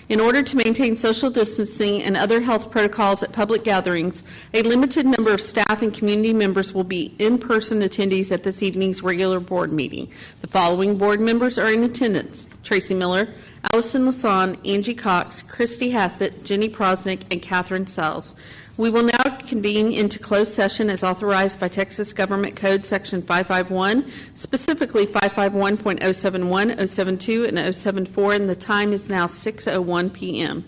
In order to maintain social distancing and other health protocols at public gatherings, a limited number of staff and community members will be in-person attendees at this evening's regular board meeting. The following board members are in attendance: Tracy Miller, Allison Lasan, Angie Cox, Christy Hassett, Jenny Prosnick, and Catherine Sells. We will now convene into closed session as authorized by Texas Government Code Section 551, specifically 551.071, 072, and 074, and the time is now 6:01 p.m.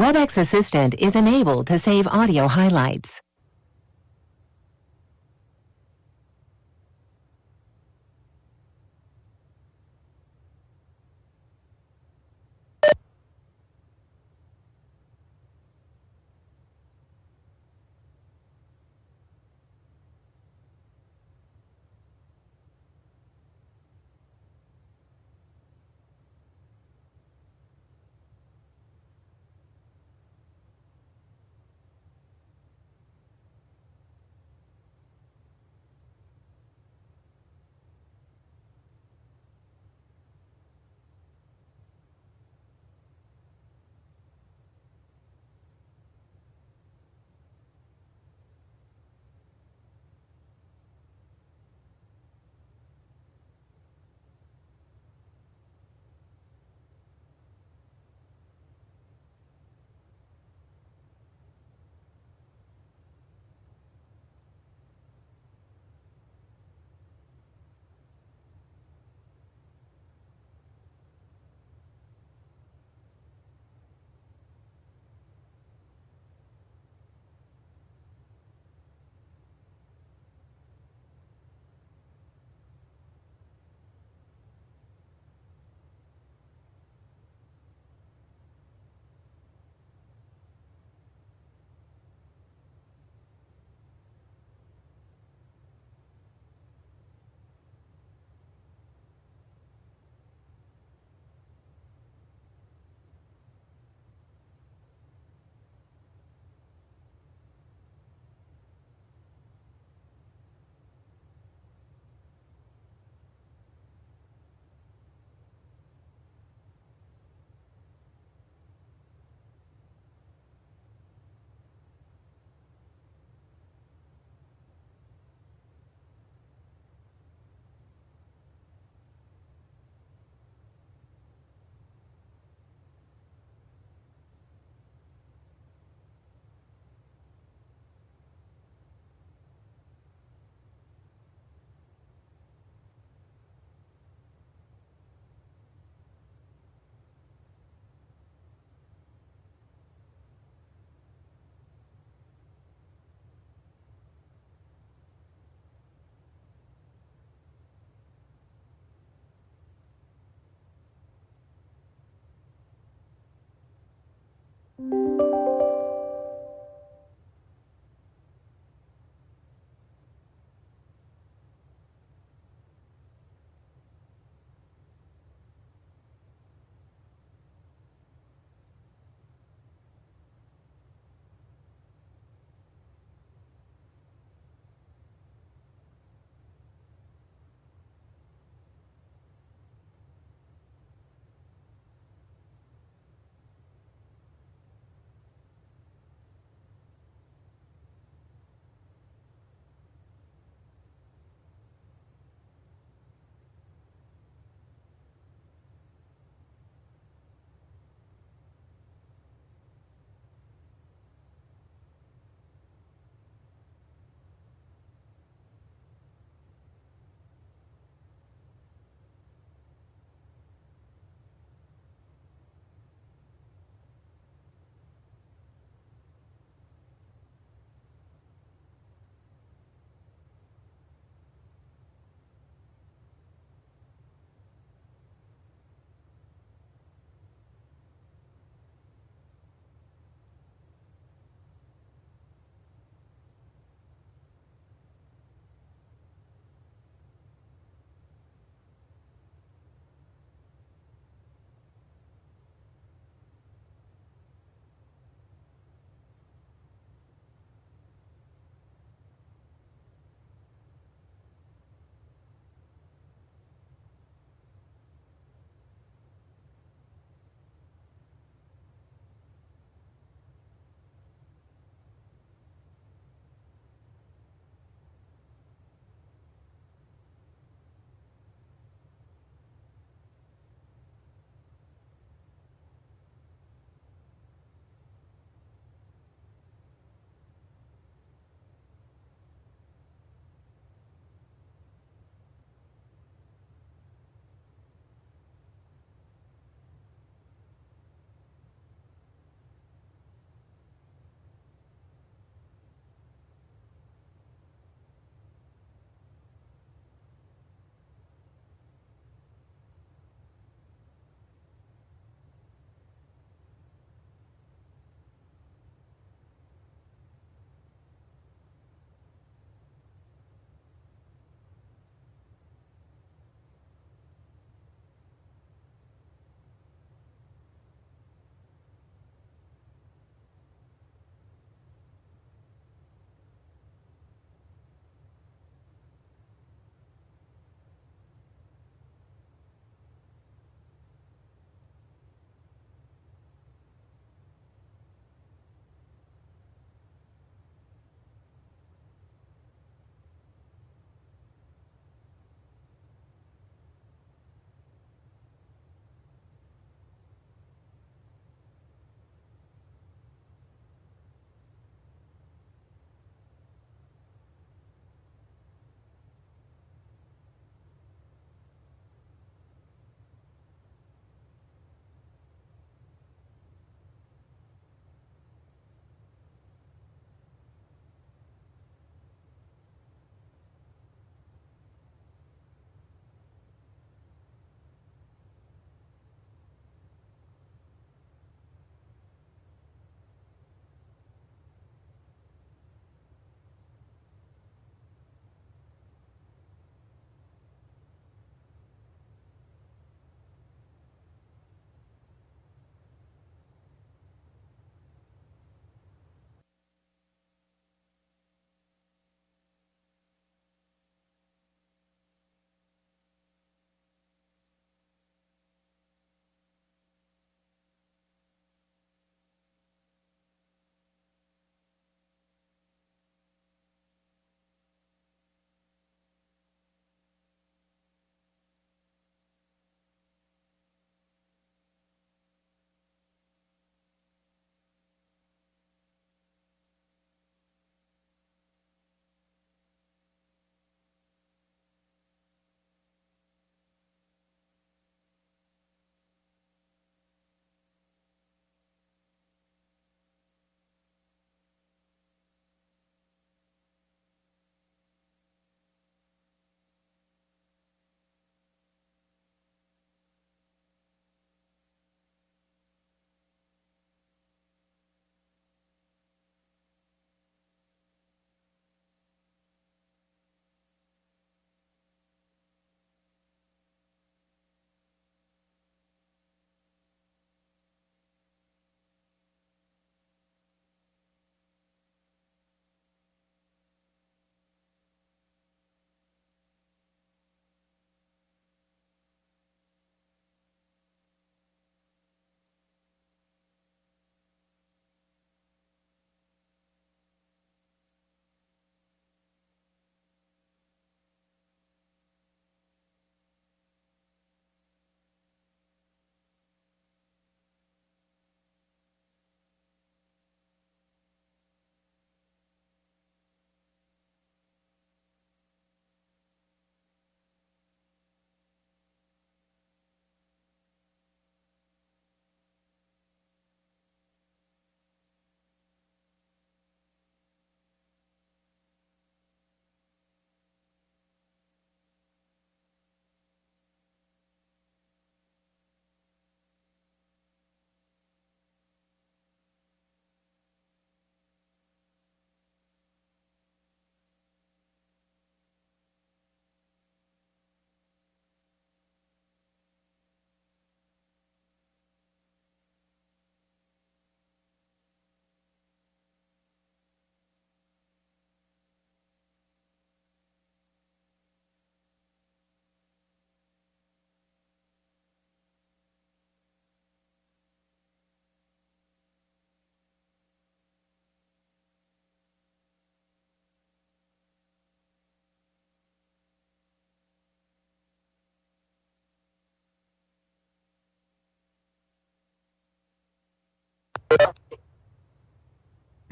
WebEx Assistant is enabled to save audio highlights.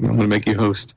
I'm going to make you host.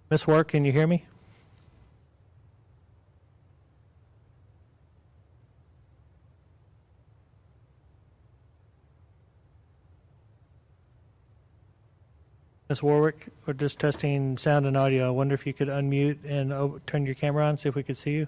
Miss Work, can you hear me? Miss Warwick, we're just testing sound and audio. I wonder if you could unmute and turn your camera on, see if we could see you.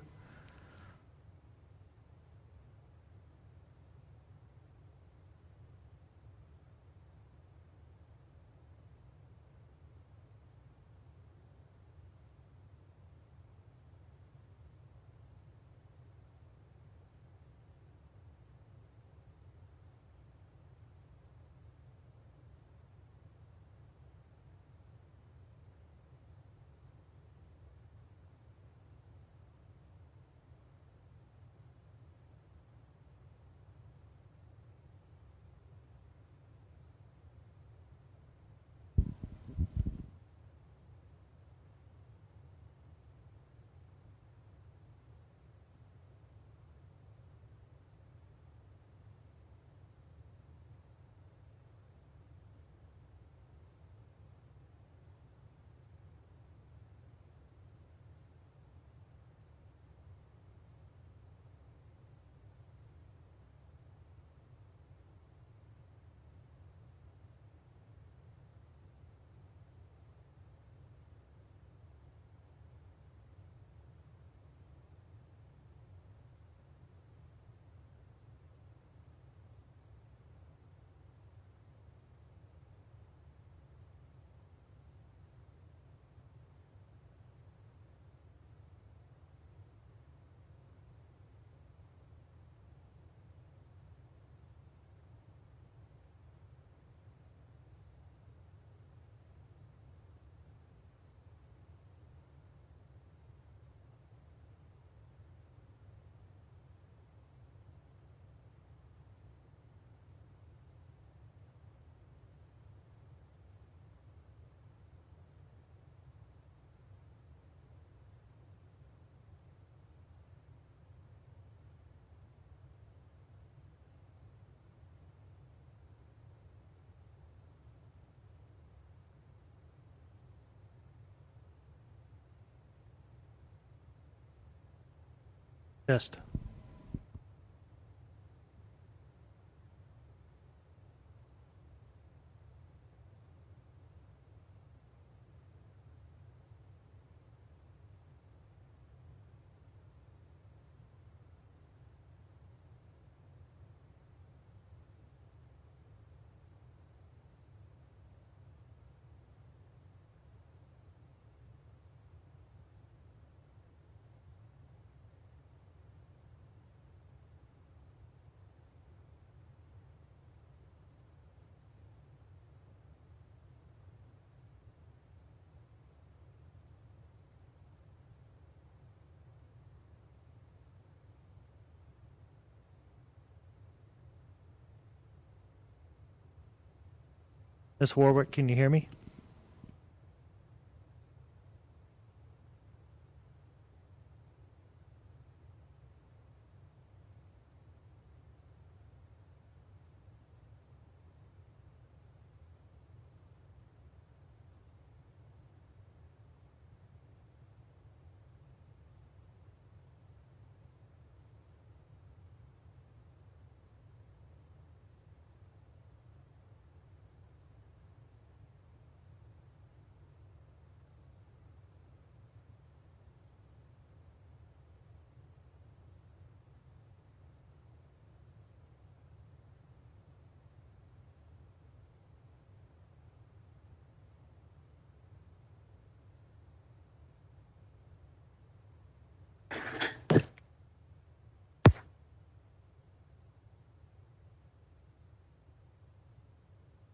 Test. Ms. Warwick, can you hear me?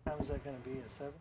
What time is that going to be, at 7?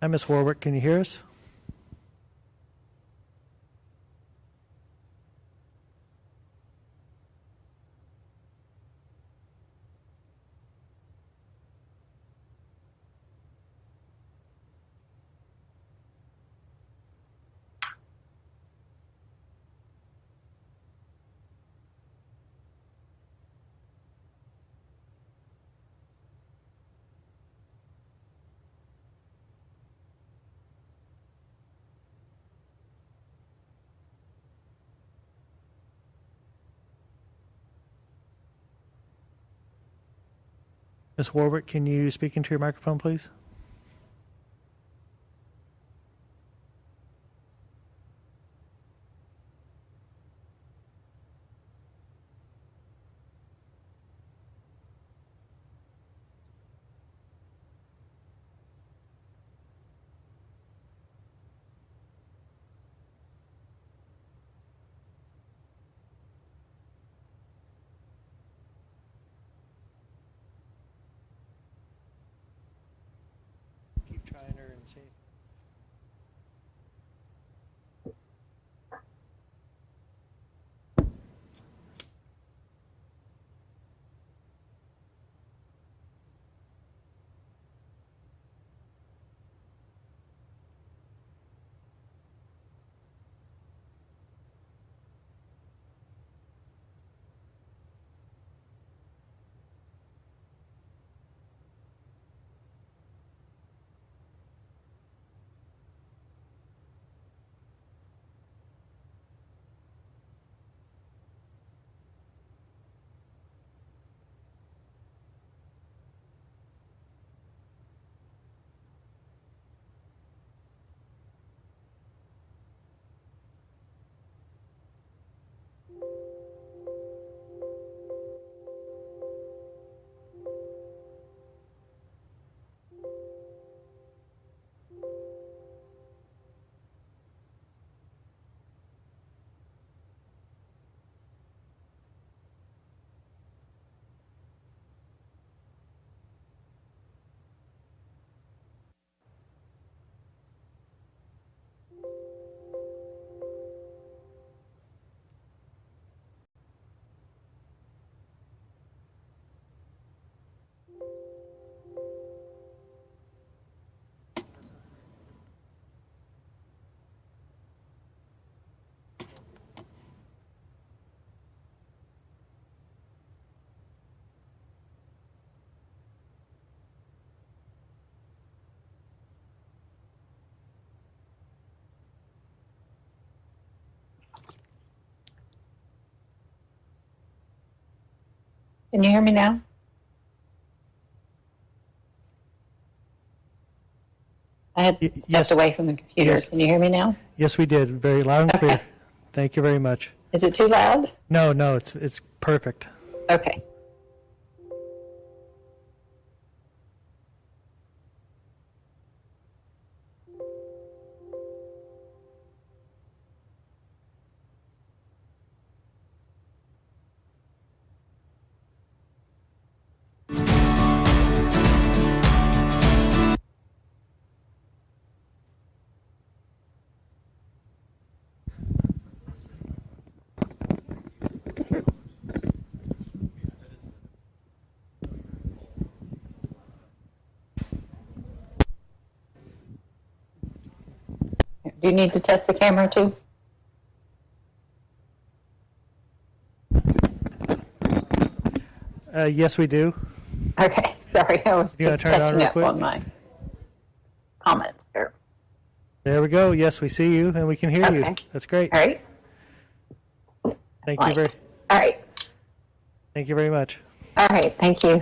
Hi, Ms. Warwick, can you hear us? Ms. Warwick, can you speak into your microphone, please? Can you hear me now? I had stepped Yes. away from the computer. Yes. Can you hear me now? Yes, we did. Very loud and clear. Okay. Thank you very much. Is it too loud? No, it's perfect. Okay. Do you need to test the camera too? Yes, we do. Okay. Sorry, I was You wanna just turn it on catching real up quick? on my comments there. There we go. Yes, we see you and we can hear you. Okay. That's great. All right. Thank you All right. Thank you very much. All right. Thank you.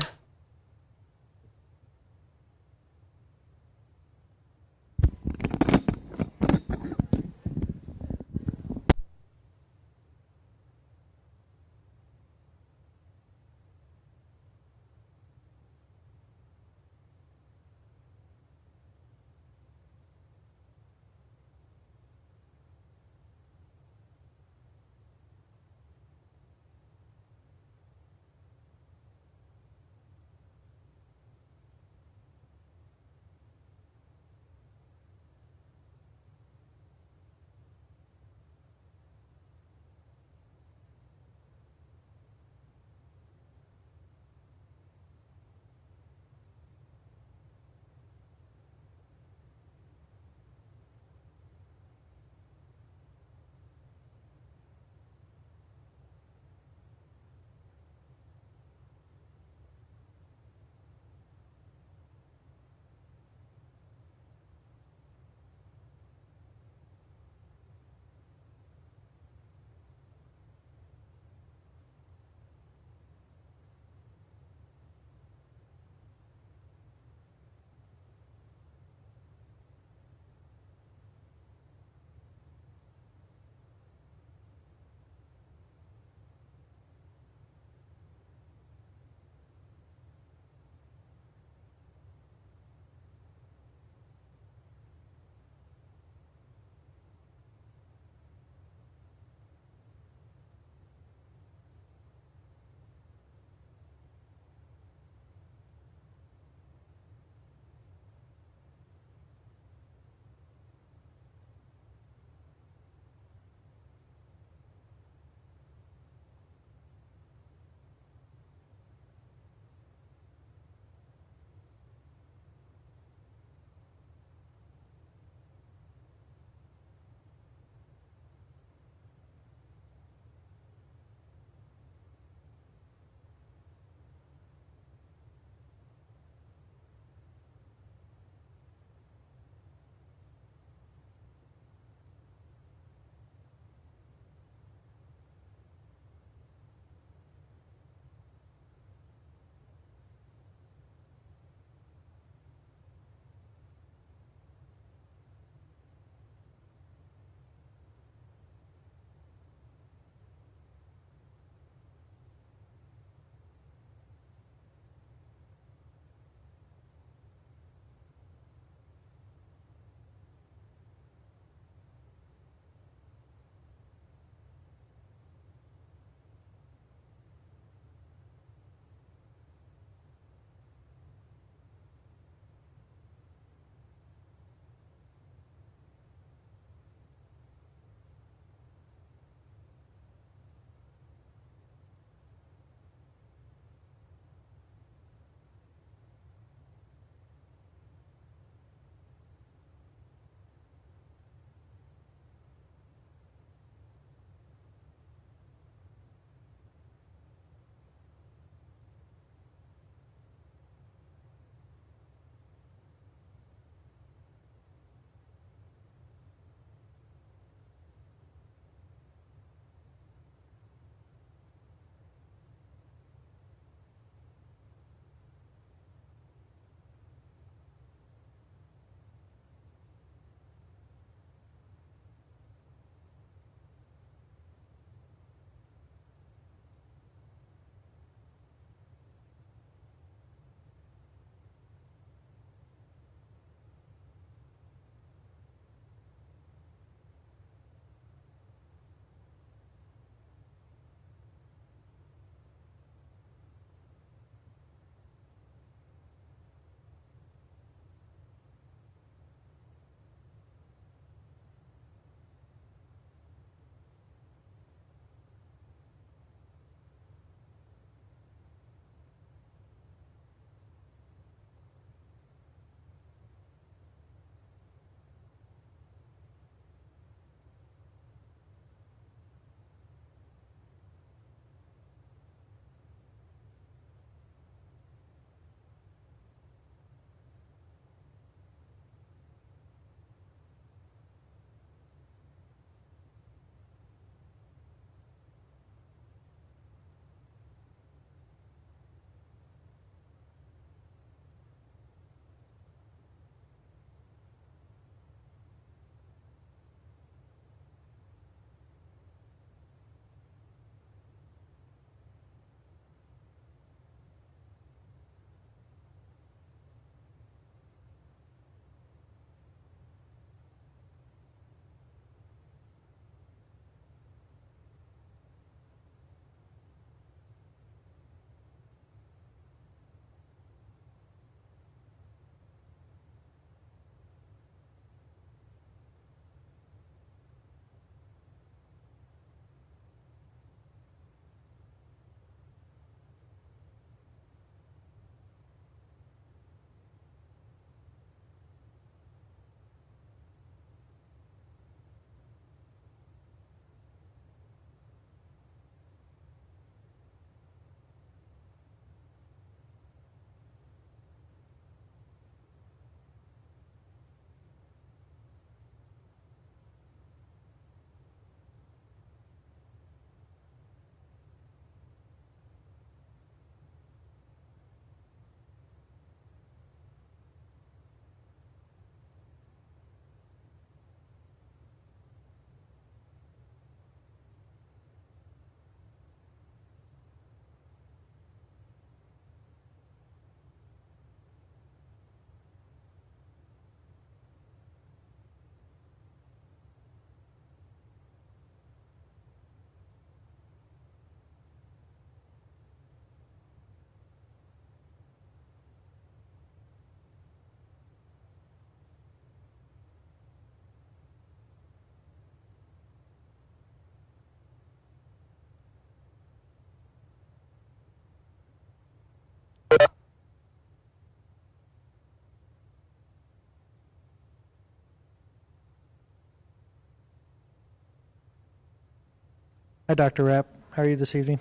Hi, Dr. Rapp. How are you this evening?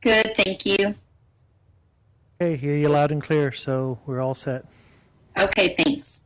Good, thank you. Okay, hear you loud and clear, so we're all set. Okay, thanks.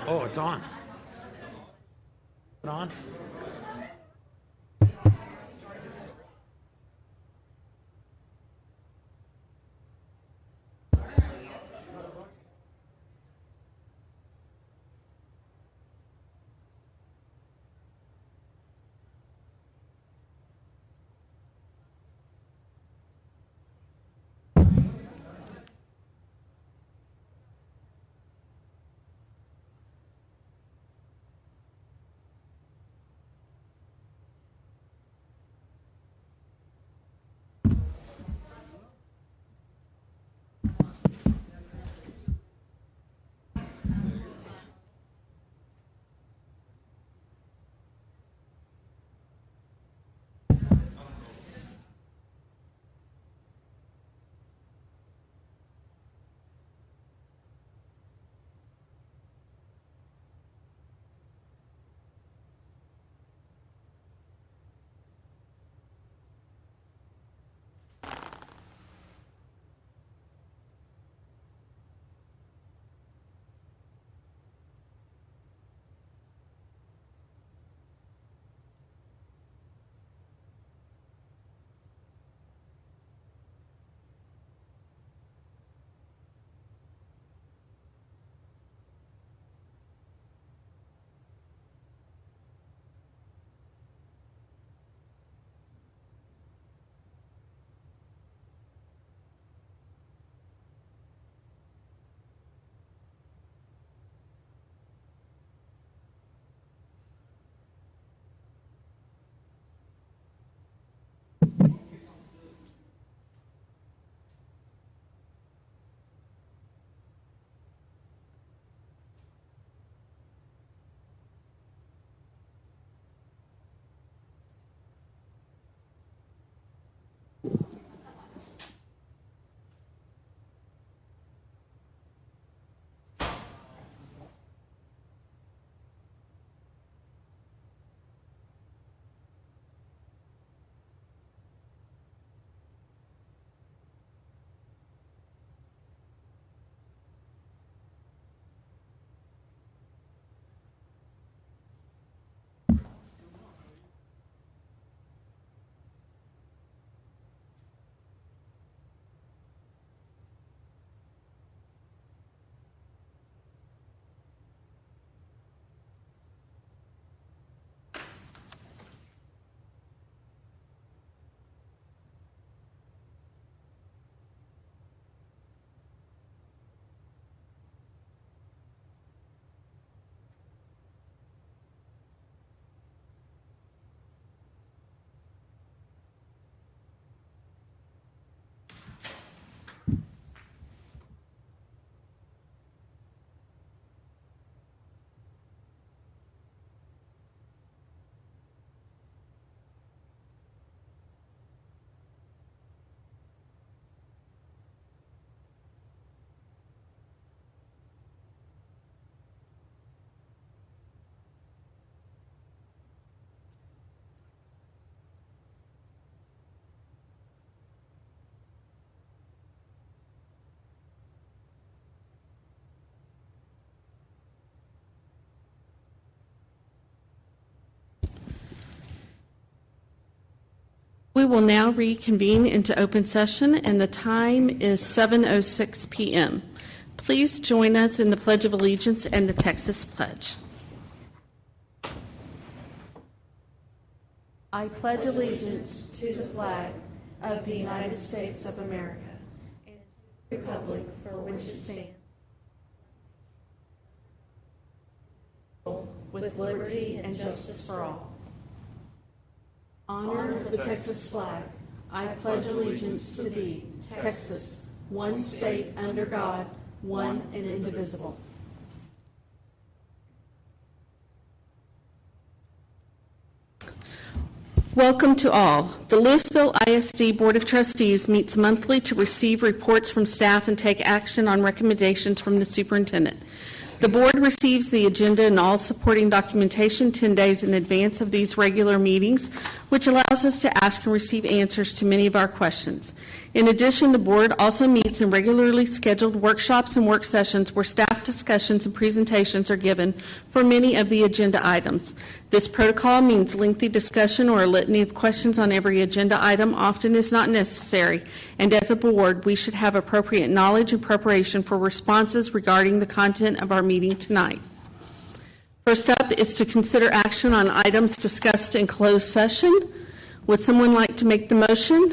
Oh, it's on. Put on. We will now reconvene into open session, and the time is 7:06 p.m. Please join us in the Pledge of Allegiance and the Texas Pledge. I pledge allegiance to the flag of the United States of America and to the republic for which it stands, with liberty and justice for all. Honor the Texas flag. I pledge allegiance to thee, Texas, one state under God, one and indivisible. Welcome to all. The Lewisville ISD Board of Trustees meets monthly to receive reports from staff and take action on recommendations from the superintendent. The board receives the agenda and all supporting documentation 10 days in advance of these regular meetings, which allows us to ask and receive answers to many of our questions. In addition, the board also meets in regularly scheduled workshops and work sessions where staff discussions and presentations are given for many of the agenda items. This protocol means lengthy discussion or a litany of questions on every agenda item often is not necessary, and as a board, we should have appropriate knowledge and preparation for responses regarding the content of our meeting tonight. First up is to consider action on items discussed in closed session. Would someone like to make the motion?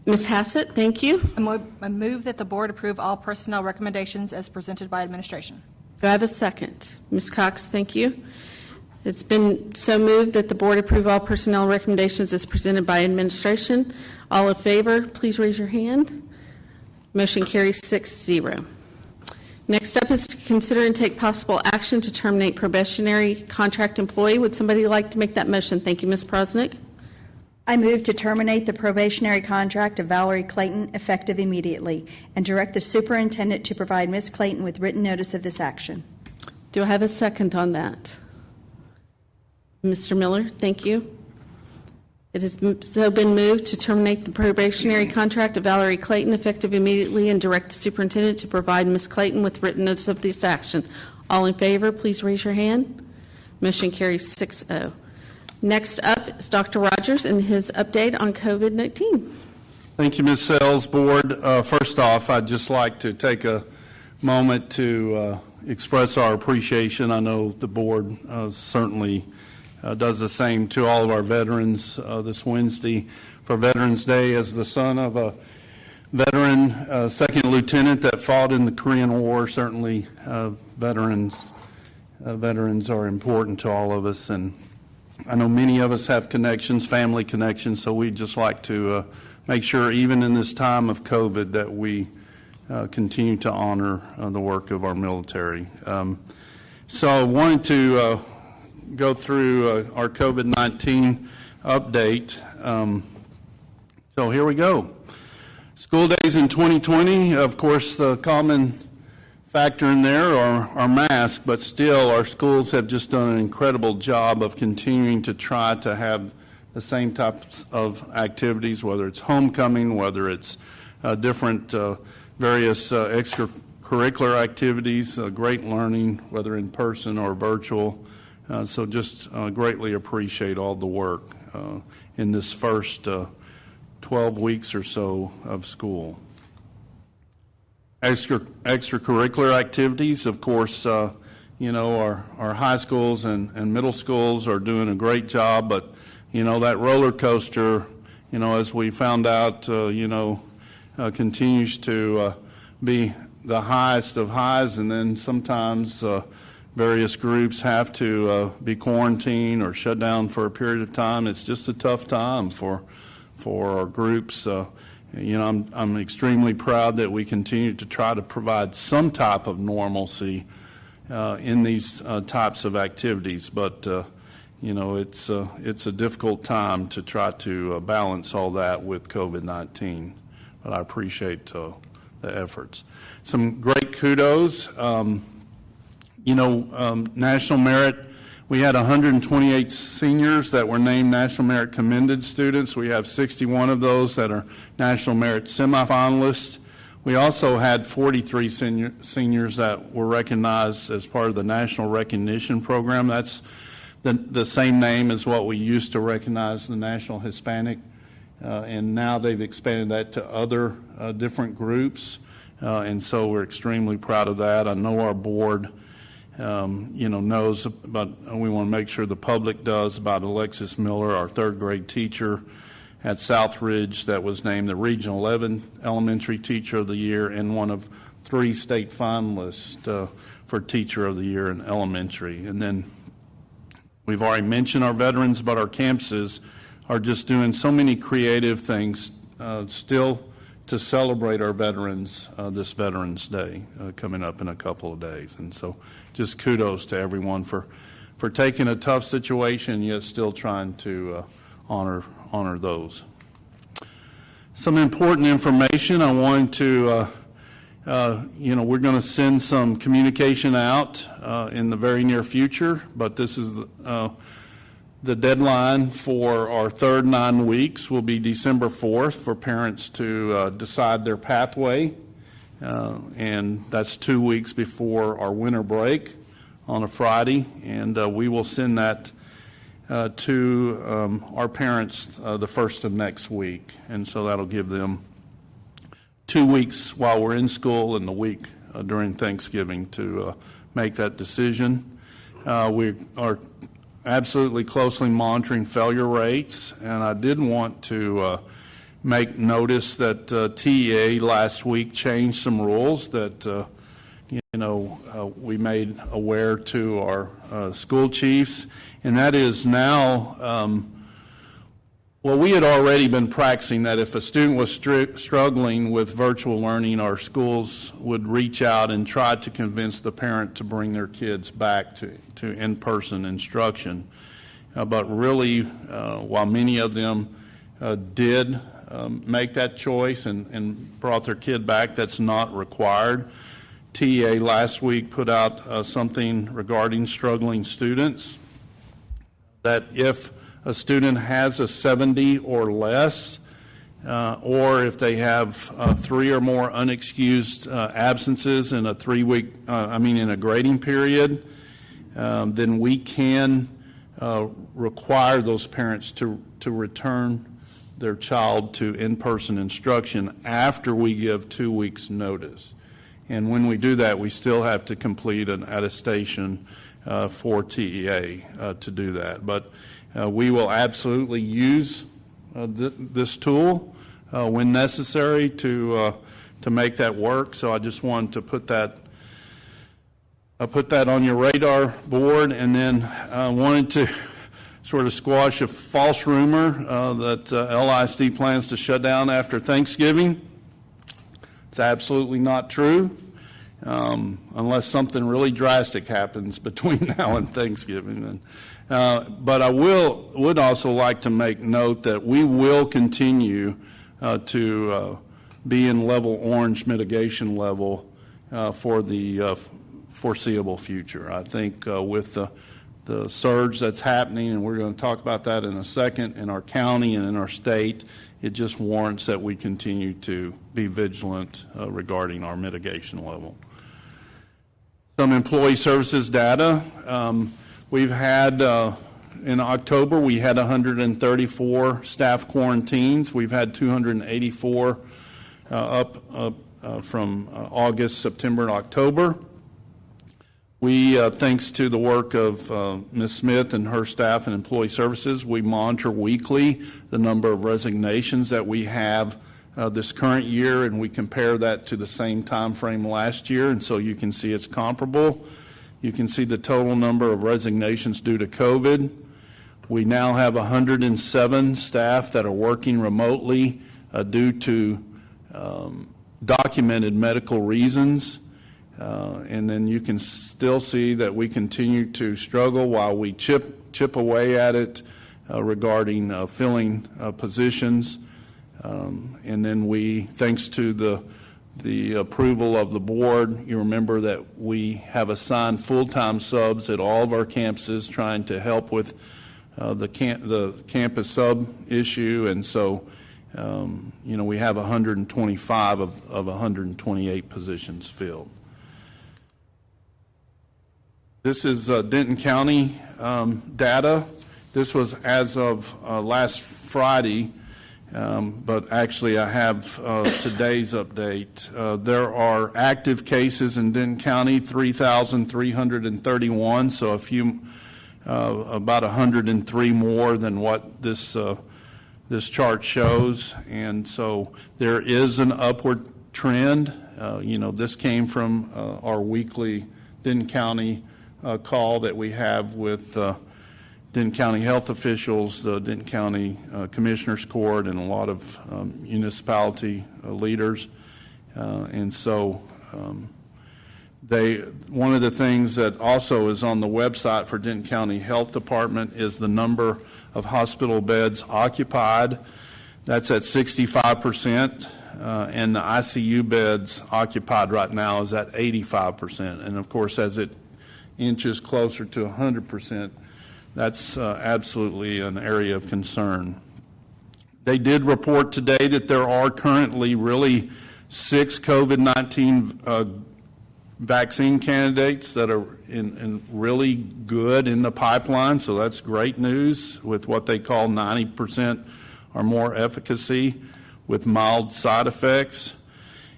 Ms. Hassett, thank you. I move that the board approve all personnel recommendations as presented by administration. Do I have a second? Ms. Cox, thank you. It's been so moved that the board approve all personnel recommendations as presented by administration. All in favor, please raise your hand. Motion carries 6-0. Next up is to consider and take possible action to terminate probationary contract employee. Would somebody like to make that motion? Thank you, Ms. Prosnick. I move to terminate the probationary contract of Valerie Clayton effective immediately and direct the superintendent to provide Ms. Clayton with written notice of this action. Do I have a second on that? Mr. Miller, thank you. It has so been moved to terminate the probationary contract of Valerie Clayton effective immediately and direct the superintendent to provide Ms. Clayton with written notice of this action. All in favor, please raise your hand. Motion carries 6-0. Next up is Dr. Rogers and his update on COVID-19. Thank you, Ms. Sells. Board, first off, I'd just like to take a moment to express our appreciation. I know the board certainly does the same to all of our veterans this Wednesday for Veterans Day. As the son of a veteran, second lieutenant that fought in the Korean War, certainly veterans are important to all of us, and I know many of us have connections, family connections, so we'd just like to make sure, even in this time of COVID, that we continue to honor the work of our military. So I wanted to go through our COVID-19 update. So here we go. School days in 2020, of course, the common factor in there are masks, but still our schools have just done an incredible job of continuing to try to have the same types of activities, whether it's homecoming, whether it's different various extracurricular activities, great learning, whether in person or virtual. So just greatly appreciate all the work in this first 12 weeks or so of school. Extracurricular activities, of course, our high schools and middle schools are doing a great job, but, that roller coaster, as we found out, continues to be the highest of highs, and then sometimes various groups have to be quarantined or shut down for a period of time. It's just a tough time for our groups. I'm extremely proud that we continue to try to provide some type of normalcy in these types of activities, but it's a difficult time to try to balance all that with COVID-19. But I appreciate the efforts. Some great kudos. National Merit. We had 128 seniors that were named National Merit Commended students. We have 61 of those that are National Merit semifinalists. We also had 43 seniors that were recognized as part of the National Recognition Program. That's the same name as what we used to recognize the National Hispanic, and now they've expanded that to other different groups, and so we're extremely proud of that. I know our board knows about, we want to make sure the public does, about Alexis Miller, our third grade teacher at Southridge that was named the Regional 11 Elementary Teacher of the Year and one of 3 state finalists for Teacher of the Year in elementary. And then we've already mentioned our veterans, but our campuses are just doing so many creative things still to celebrate our veterans this Veterans Day coming up in a couple of days. And so just kudos to everyone for taking a tough situation yet still trying to honor those. Some important information I wanted to, we're going to send some communication out in the very near future, but this is the deadline for our third 9 weeks will be December 4th for parents to decide their pathway and that's 2 weeks before our winter break on a Friday, and we will send that to our parents the first of next week, and so that'll give them 2 weeks while we're in school and the week during Thanksgiving to make that decision. We are absolutely closely monitoring failure rates, and I did want to make notice that TEA last week changed some rules that we made aware to our school chiefs, and that is now, we had already been practicing that if a student was struggling with virtual learning, our schools would reach out and try to convince the parent to bring their kids back to in-person instruction. But really, while many of them did make that choice and brought their kid back, that's not required. TEA last week put out something regarding struggling students, that if a student has a 70 or less, or if they have 3 or more unexcused absences in a 3-week, in a grading period, then we can require those parents to return their child to in-person instruction after we give 2 weeks notice. And when we do that, we still have to complete an attestation for TEA to do that. But we will absolutely use this tool when necessary to make that work. So I just wanted to put that on your radar board, and then wanted to sort of squash a false rumor that LISD plans to shut down after Thanksgiving. It's absolutely not true, unless something really drastic happens between now and Thanksgiving. But I would also like to make note that we will continue to be in level orange mitigation level for the foreseeable future. I think with the surge that's happening, and we're going to talk about that in a second, in our county and in our state, it just warrants that we continue to be vigilant regarding our mitigation level. Some employee services data. We've had, in October, we had 134 staff quarantines. We've had 284 up from August, September, and October. We, thanks to the work of Ms. Smith and her staff and employee services, we monitor weekly the number of resignations that we have this current year, and we compare that to the same time frame last year, and so you can see it's comparable. You can see the total number of resignations due to COVID. We now have 107 staff that are working remotely due to documented medical reasons. And then you can still see that we continue to struggle while we chip away at it regarding filling positions. And then we, thanks to the approval of the board, you remember that we have assigned full-time subs at all of our campuses trying to help with the campus sub issue. And so, we have 125 of 128 positions filled. This is Denton County data. This was as of last Friday, but actually I have today's update. There are active cases in Denton County, 3,331, so about 103 more than what this chart shows, and so there is an upward trend. This came from our weekly Denton County call that we have with Denton County health officials, the Denton County Commissioners Court, and a lot of municipality leaders. And so one of the things that also is on the website for Denton County Health Department is the number of hospital beds occupied. That's at 65%, and the ICU beds occupied right now is at 85%. And of course, as it inches closer to 100%, that's absolutely an area of concern. They did report today that there are currently really 6 COVID-19 vaccine candidates that are in really good in the pipeline, so that's great news with what they call 90% or more efficacy with mild side effects.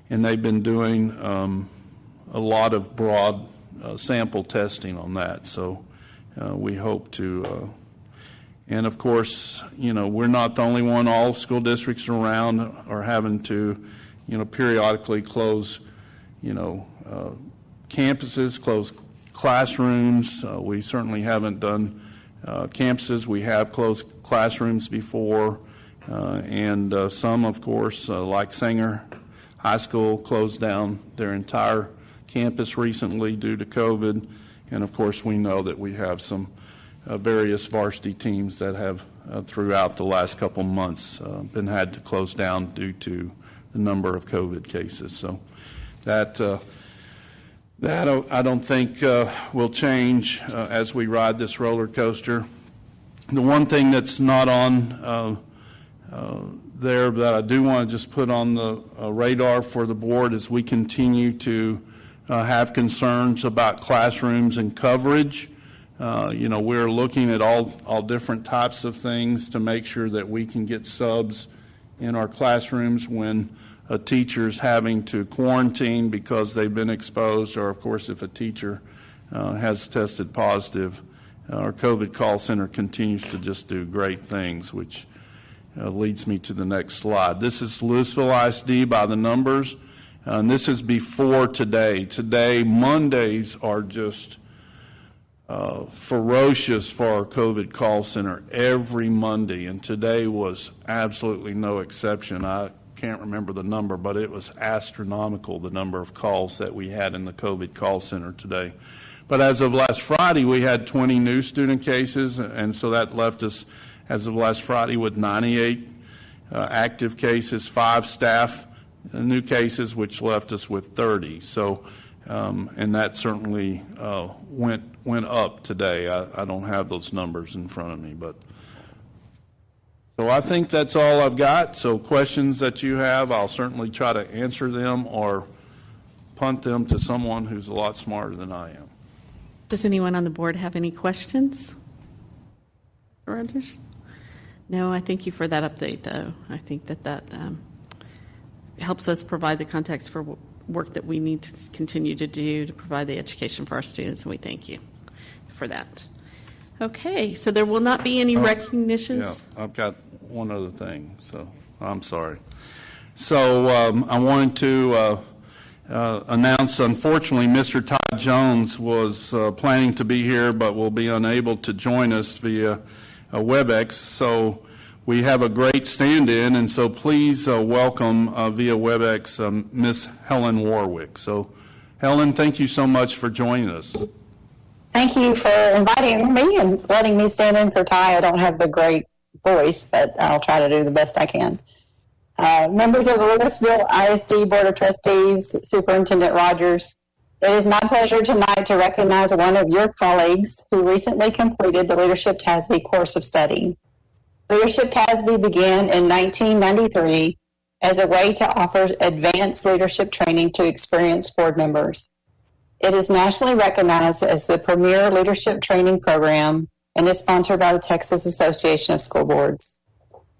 And they've been doing a lot of broad sample testing on that. So we hope to, and of course, we're not the only one. All school districts around are having to, periodically close, campuses, close classrooms. We certainly haven't done campuses. We have closed classrooms before, and some, of course, like Sanger High School, closed down their entire campus recently due to COVID. And of course, we know that we have some various varsity teams that have, throughout the last couple months, been had to close down due to the number of COVID cases. So that I don't think will change as we ride this roller coaster. The one thing that's not on there that I do want to just put on the radar for the board is we continue to have concerns about classrooms and coverage. We're looking at all different types of things to make sure that we can get subs in our classrooms when a teacher's having to quarantine because they've been exposed, or of course if a teacher has tested positive. Our COVID call center continues to just do great things, which leads me to the next slide. This is Lewisville ISD by the numbers, and this is before today. Today, Mondays are just ferocious for our COVID call center every Monday, and today was absolutely no exception. I can't remember the number, but it was astronomical, the number of calls that we had in the COVID call center today. But as of last Friday, we had 20 new student cases, and so that left us, as of last Friday, with 98 active cases, 5 staff new cases, which left us with 30. So, and that certainly went up today. I don't have those numbers in front of me, but so I think that's all I've got. So questions that you have, I'll certainly try to answer them or punt them to someone who's a lot smarter than I am. Does anyone on the board have any questions? Rogers? No, I thank you for that update, though. I think that helps us provide the context for work that we need to continue to do to provide the education for our students, and we thank you for that. Okay, so there will not be any recognitions? Yeah, I've got one other thing, so I'm sorry. So I wanted to announce, unfortunately, Mr. Todd Jones was planning to be here but will be unable to join us via WebEx. So we have a great stand-in, and so please welcome via WebEx Miss Helen Warwick. So Helen, thank you so much for joining us. Thank you for inviting me and letting me stand in for Ty. I don't have the great voice, but I'll try to do the best I can. Members of the Lewisville ISD Board of Trustees, Superintendent Rogers, it is my pleasure tonight to recognize one of your colleagues who recently completed the Leadership TASB course of study. Leadership TASB began in 1993 as a way to offer advanced leadership training to experienced board members. It is nationally recognized as the premier leadership training program and is sponsored by the Texas Association of School Boards.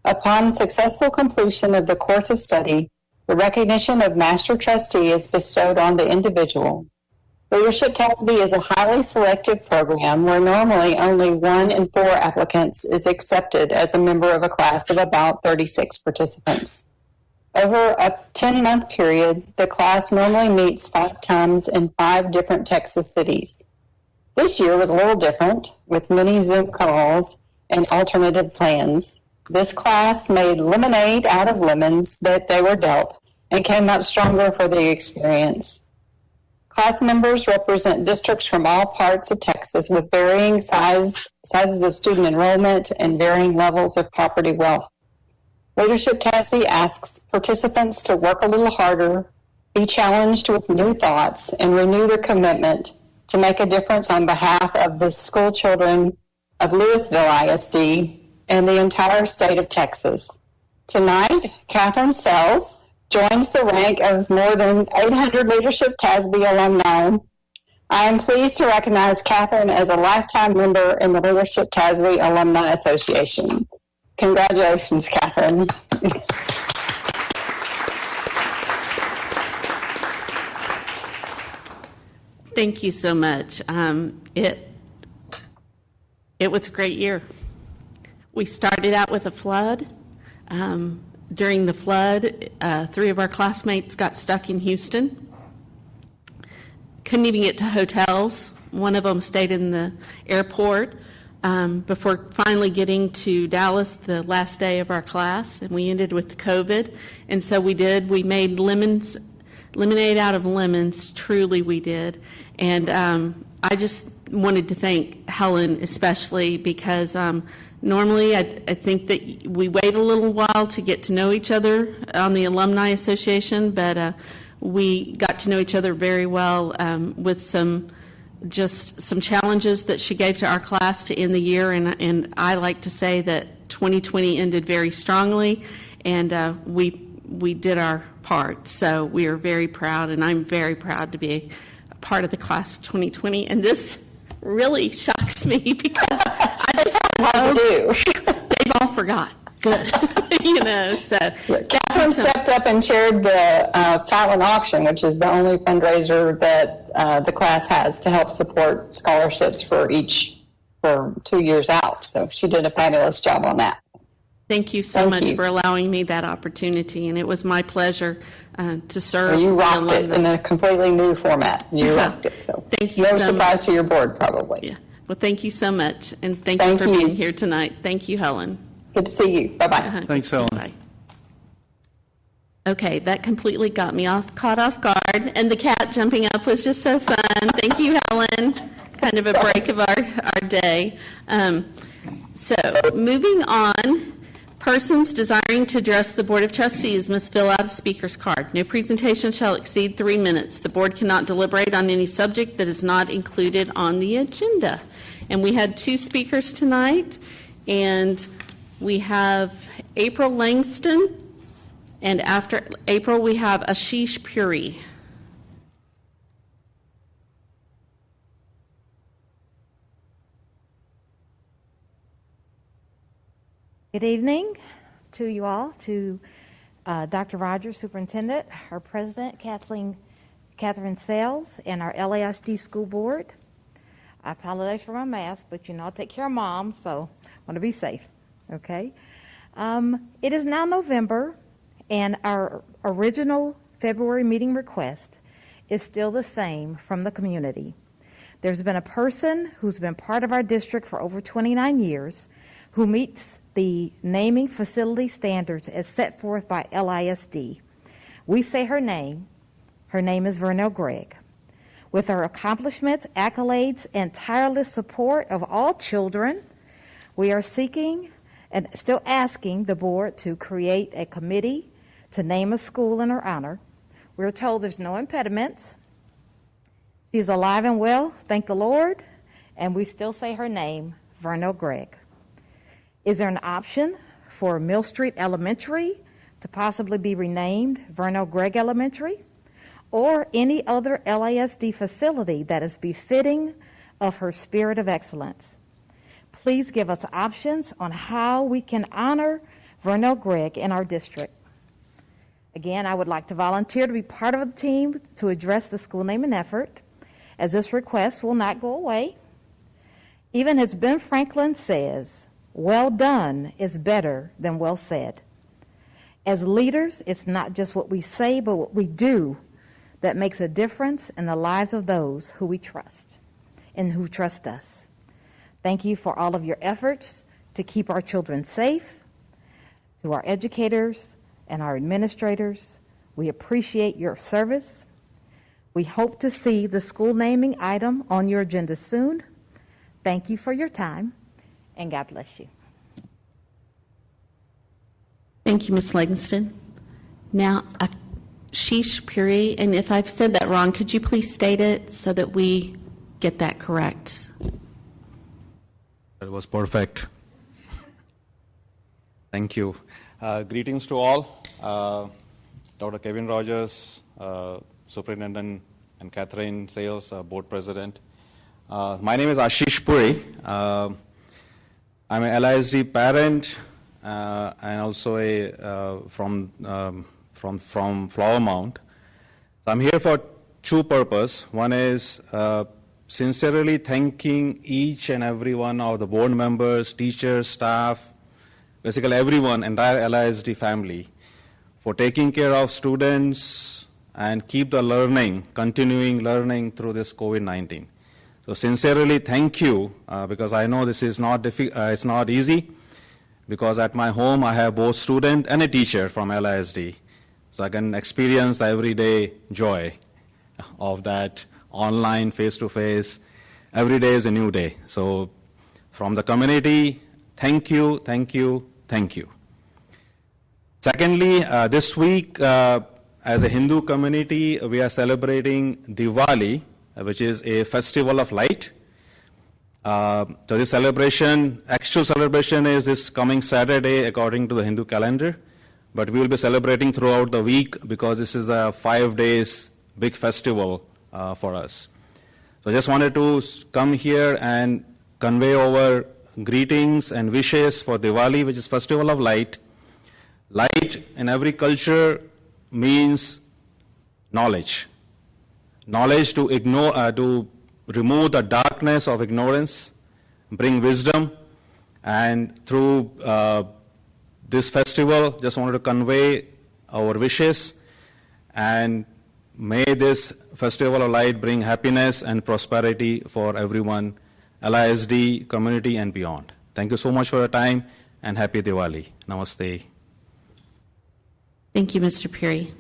Upon successful completion of the course of study, the recognition of Master Trustee is bestowed on the individual. Leadership TASB is a highly selective program where normally only 1 in 4 applicants is accepted as a member of a class of about 36 participants. Over a 10-month period, the class normally meets 5 times in 5 different Texas cities. This year was a little different, with many Zoom calls and alternative plans. This class made lemonade out of lemons that they were dealt and came out stronger for the experience. Class members represent districts from all parts of Texas with varying sizes of student enrollment and varying levels of property wealth. Leadership TASB asks participants to work a little harder, be challenged with new thoughts, and renew their commitment to make a difference on behalf of the school children of Lewisville ISD and the entire state of Texas. Tonight, Catherine Sells, joins the rank of more than 800 Leadership TASB alumni. I am pleased to recognize Catherine as a lifetime member in the Leadership TASB Alumni Association. Congratulations, Catherine. Thank you so much. It was a great year. We started out with a flood. During the flood, 3 of our classmates got stuck in Houston. Couldn't even get to hotels. One of them stayed in the airport before finally getting to Dallas the last day of our class, and we ended with COVID. And so we made lemonade out of lemons, truly we did. And I just wanted to thank Helen especially because normally I think that we wait a little while to get to know each other on the Alumni Association, but we got to know each other very well with some challenges that she gave to our class to end the year, and I like to say that 2020 ended very strongly, and we did our part. So we are very proud, and I'm very proud to be a part of the class of 2020. And this really shocks me because I just Hard to do. they've all forgot. Good, So Catherine stepped up and chaired the silent auction, which is the only fundraiser that the class has to help support scholarships for 2 years out. So she did a fabulous job on that. Thank you so much for allowing me that opportunity, and it was my pleasure to serve. Well, you rocked it in a completely new format. You rocked it. So thank you. No so surprise much. to your board, probably. Yeah. Well, thank you so much, and thank you for being here tonight. Thank you, Helen. Good to see you. Bye-bye. Thanks, Helen. Bye. Okay, that completely got me caught off guard, and the cat jumping up was just so fun. Thank you, Helen. Kind of a break of our day. So, moving on, persons desiring to address the Board of Trustees must fill out a speaker's card. No presentation shall exceed 3 minutes. The board cannot deliberate on any subject that is not included on the agenda. And we had 2 speakers tonight, and we have April Langston, and after April, we have Ashish Puri. Good evening to you all, to Dr. Rogers, Superintendent, our President, Catherine Sales, and our LASD School Board. I apologize for my mask, but I'll take care of Mom, so I want to be safe, okay? It is now November, and our original February meeting request is still the same from the community. There's been a person who's been part of our district for over 29 years who meets the naming facility standards as set forth by LISD. We say her name. Her name is Vernell Gregg. With her accomplishments, accolades, and tireless support of all children, we are seeking and still asking the board to create a committee to name a school in her honor. We're told there's no impediments. She's alive and well, thank the Lord, and we still say her name, Vernell Gregg. Is there an option for Mill Street Elementary to possibly be renamed Vernell Gregg Elementary, or any other LASD facility that is befitting of her spirit of excellence? Please give us options on how we can honor Vernell Gregg in our district. Again, I would like to volunteer to be part of the team to address the school naming effort, as this request will not go away. Even as Ben Franklin says, well done is better than well said. As leaders, it's not just what we say, but what we do that makes a difference in the lives of those who we trust and who trust us. Thank you for all of your efforts to keep our children safe. To our educators and our administrators, we appreciate your service. We hope to see the school naming item on your agenda soon. Thank you for your time, and God bless you. Thank you, Ms. Langston. Now, Ashish Puri, and if I've said that wrong, could you please state it so that we get that correct? That was perfect. Thank you. Greetings to all. Dr. Kevin Rogers, Superintendent, and Catherine Sales, Board President. My name is Ashish Puri. I'm an LISD parent and also from Flower Mount. So I'm here for two purposes. One is sincerely thanking each and every one of the board members, teachers, staff, basically everyone, entire LISD family, for taking care of students and keep the learning, continuing learning through this COVID-19. So sincerely thank you, because I know this is not it's not easy, because at my home I have both student and a teacher from LISD. So I can experience the everyday joy of that online, face-to-face. Every day is a new day. So from the community, thank you, thank you, thank you. Secondly, this week, as a Hindu community, we are celebrating Diwali, which is a festival of light. So this celebration, actual celebration is this coming Saturday according to the Hindu calendar, but we will be celebrating throughout the week because this is a 5 days big festival for us. So I just wanted to come here and convey our greetings and wishes for Diwali, which is Festival of Light. Light in every culture means knowledge. Knowledge to remove the darkness of ignorance, bring wisdom, and through this festival, just wanted to convey our wishes, and may this Festival of Light bring happiness and prosperity for everyone, LISD community and beyond. Thank you so much for your time, and happy Diwali. Namaste. Thank you, Mr. Puri.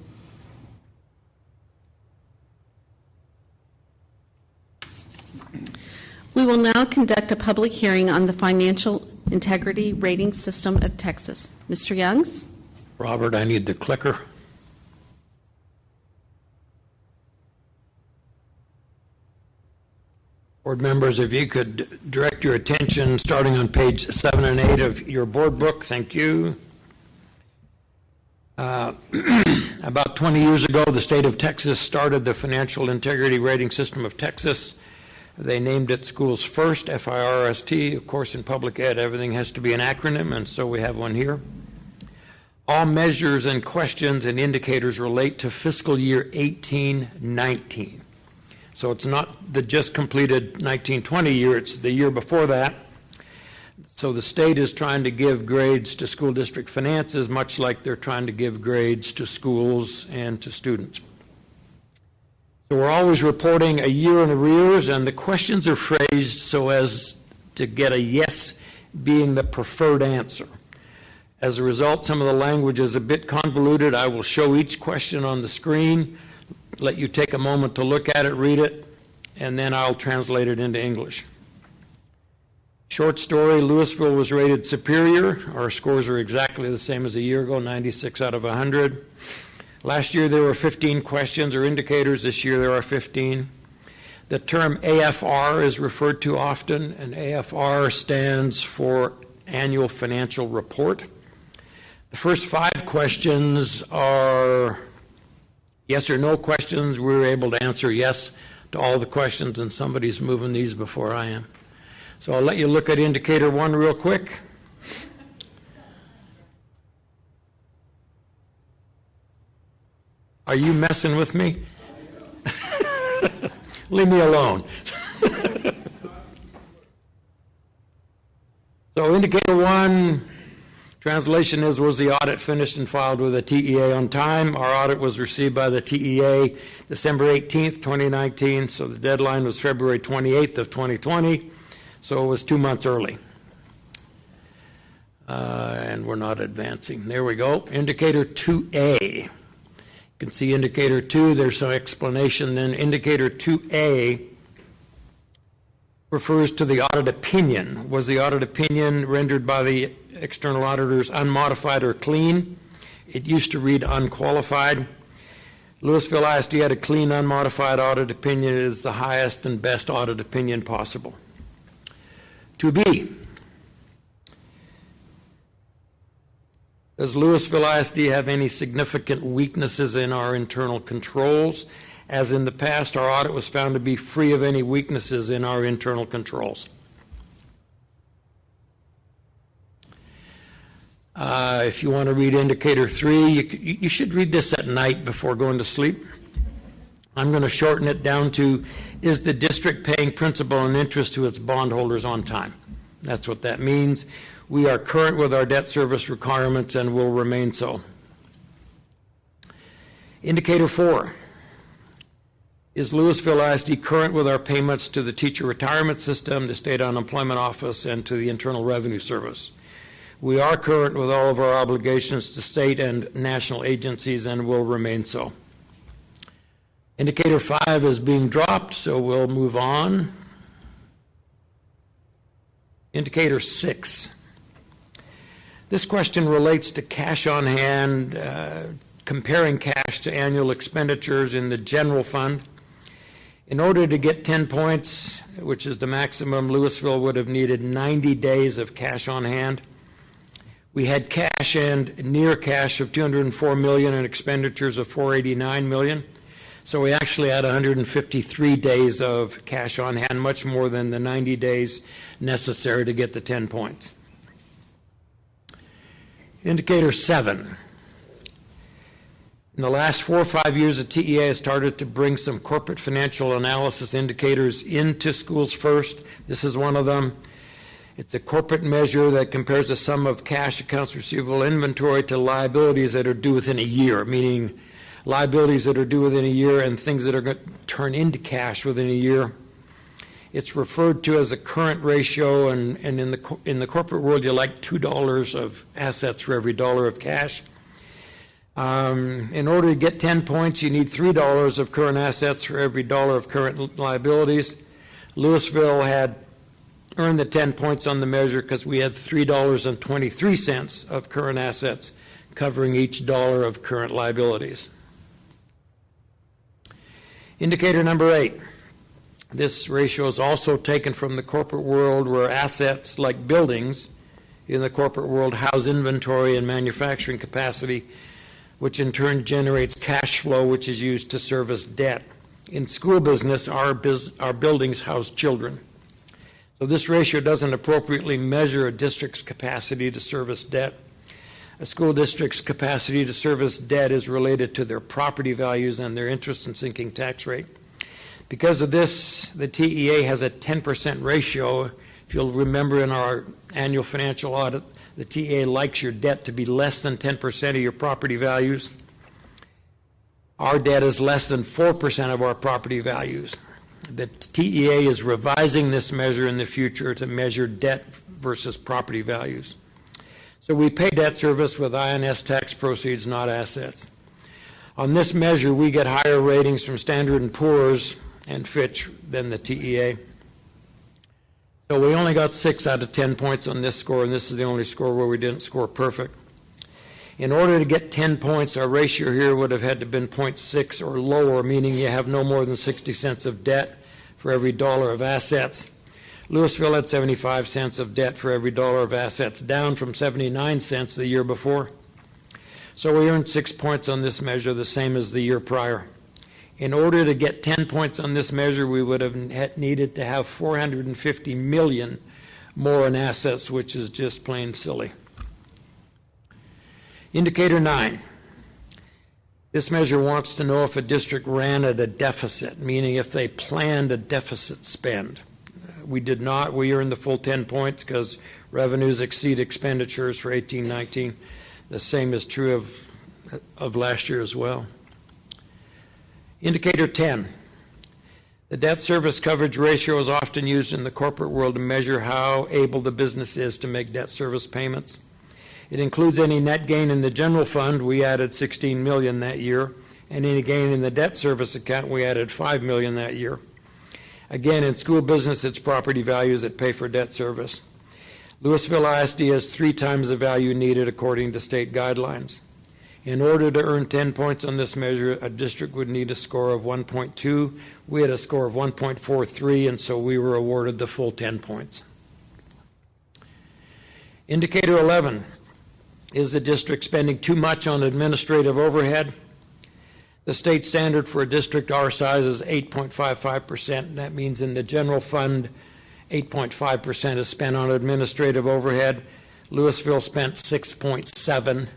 We will now conduct a public hearing on the Financial Integrity Rating System of Texas. Mr. Youngs? Robert, I need the clicker. Board members, if you could direct your attention starting on page 7 and 8 of your board book, thank you. About 20 years ago, the state of Texas started the Financial Integrity Rating System of Texas. They named it Schools First, FIRST. Of course, in public ed, everything has to be an acronym, and so we have one here. All measures and questions and indicators relate to fiscal year 18-19. So it's not the just completed 19-20 year, it's the year before that. So the state is trying to give grades to school district finances, much like they're trying to give grades to schools and to students. So we're always reporting a year in arrears, and the questions are phrased so as to get a yes being the preferred answer. As a result, some of the language is a bit convoluted. I will show each question on the screen, let you take a moment to look at it, read it, and then I'll translate it into English. Short story, Lewisville was rated superior. Our scores are exactly the same as a year ago, 96 out of 100. Last year there were 15 questions or indicators. This year there are 15. The term AFR is referred to often, and AFR stands for Annual Financial Report. The first 5 questions are yes or no questions. We were able to answer yes to all the questions, and somebody's moving these before I am. So I'll let you look at indicator 1 real quick. Are you messing with me? Leave me alone. So indicator 1, translation is, was the audit finished and filed with the TEA on time? Our audit was received by the TEA December 18th, 2019, so the deadline was February 28th of 2020, so it was 2 months early. And we're not advancing. There we go. Indicator 2A. You can see indicator 2, there's some explanation. Then indicator 2A refers to the audit opinion. Was the audit opinion rendered by the external auditors unmodified or clean? It used to read unqualified. Lewisville ISD had a clean, unmodified audit opinion. It is the highest and best audit opinion possible. 2B. Does Lewisville ISD have any significant weaknesses in our internal controls? As in the past, our audit was found to be free of any weaknesses in our internal controls. If you want to read indicator 3, you should read this at night before going to sleep. I'm going to shorten it down to, is the district paying principal and interest to its bondholders on time? That's what that means. We are current with our debt service requirements and will remain so. Indicator 4. Is Lewisville ISD current with our payments to the teacher retirement system, the state unemployment office, and to the Internal Revenue Service? We are current with all of our obligations to state and national agencies and will remain so. Indicator 5 is being dropped, so we'll move on. Indicator 6. This question relates to cash on hand, comparing cash to annual expenditures in the general fund. In order to get 10 points, which is the maximum, Lewisville would have needed 90 days of cash on hand. We had cash and near cash of $204 million and expenditures of $489 million. So we actually had 153 days of cash on hand, much more than the 90 days necessary to get the 10 points. Indicator 7. In the last 4 or 5 years, the TEA has started to bring some corporate financial analysis indicators into Schools First. This is one of them. It's a corporate measure that compares the sum of cash, accounts receivable, inventory to liabilities that are due within a year, meaning liabilities that are due within a year and things that are going to turn into cash within a year. It's referred to as a current ratio, and in the corporate world, you like $2 of assets for every dollar of cash. In order to get 10 points, you need $3 of current assets for every dollar of current liabilities. Lewisville had earned the 10 points on the measure because we had $3.23 of current assets covering each dollar of current liabilities. Indicator number 8. This ratio is also taken from the corporate world, where assets like buildings in the corporate world house inventory and manufacturing capacity, which in turn generates cash flow, which is used to service debt. In school business, our buildings house children. So this ratio doesn't appropriately measure a district's capacity to service debt. A school district's capacity to service debt is related to their property values and their interest and sinking tax rate. Because of this, the TEA has a 10% ratio. If you'll remember in our annual financial audit, the TEA likes your debt to be less than 10% of your property values. Our debt is less than 4% of our property values. The TEA is revising this measure in the future to measure debt versus property values. So we pay debt service with INS tax proceeds, not assets. On this measure, we get higher ratings from Standard & Poor's and Fitch than the TEA. So we only got 6 out of 10 points on this score, and this is the only score where we didn't score perfect. In order to get 10 points, our ratio here would have had to have been 0.6 or lower, meaning you have no more than 60 cents of debt for every dollar of assets. Lewisville had 75 cents of debt for every dollar of assets, down from 79 cents the year before. So we earned 6 points on this measure, the same as the year prior. In order to get 10 points on this measure, we would have needed to have $450 million more in assets, which is just plain silly. Indicator 9. This measure wants to know if a district ran at a deficit, meaning if they planned a deficit spend. We did not. We earned the full 10 points because revenues exceed expenditures for 18-19. The same is true of last year as well. Indicator 10. The debt service coverage ratio is often used in the corporate world to measure how able the business is to make debt service payments. It includes any net gain in the general fund. We added $16 million that year. And any gain in the debt service account, we added $5 million that year. Again, in school business, it's property values that pay for debt service. Lewisville ISD has 3 times the value needed according to state guidelines. In order to earn 10 points on this measure, a district would need a score of 1.2. We had a score of 1.43, and so we were awarded the full 10 points. Indicator 11. Is the district spending too much on administrative overhead? The state standard for a district our size is 8.55%, and that means in the general fund, 8.5% is spent on administrative overhead. Lewisville spent 6.7,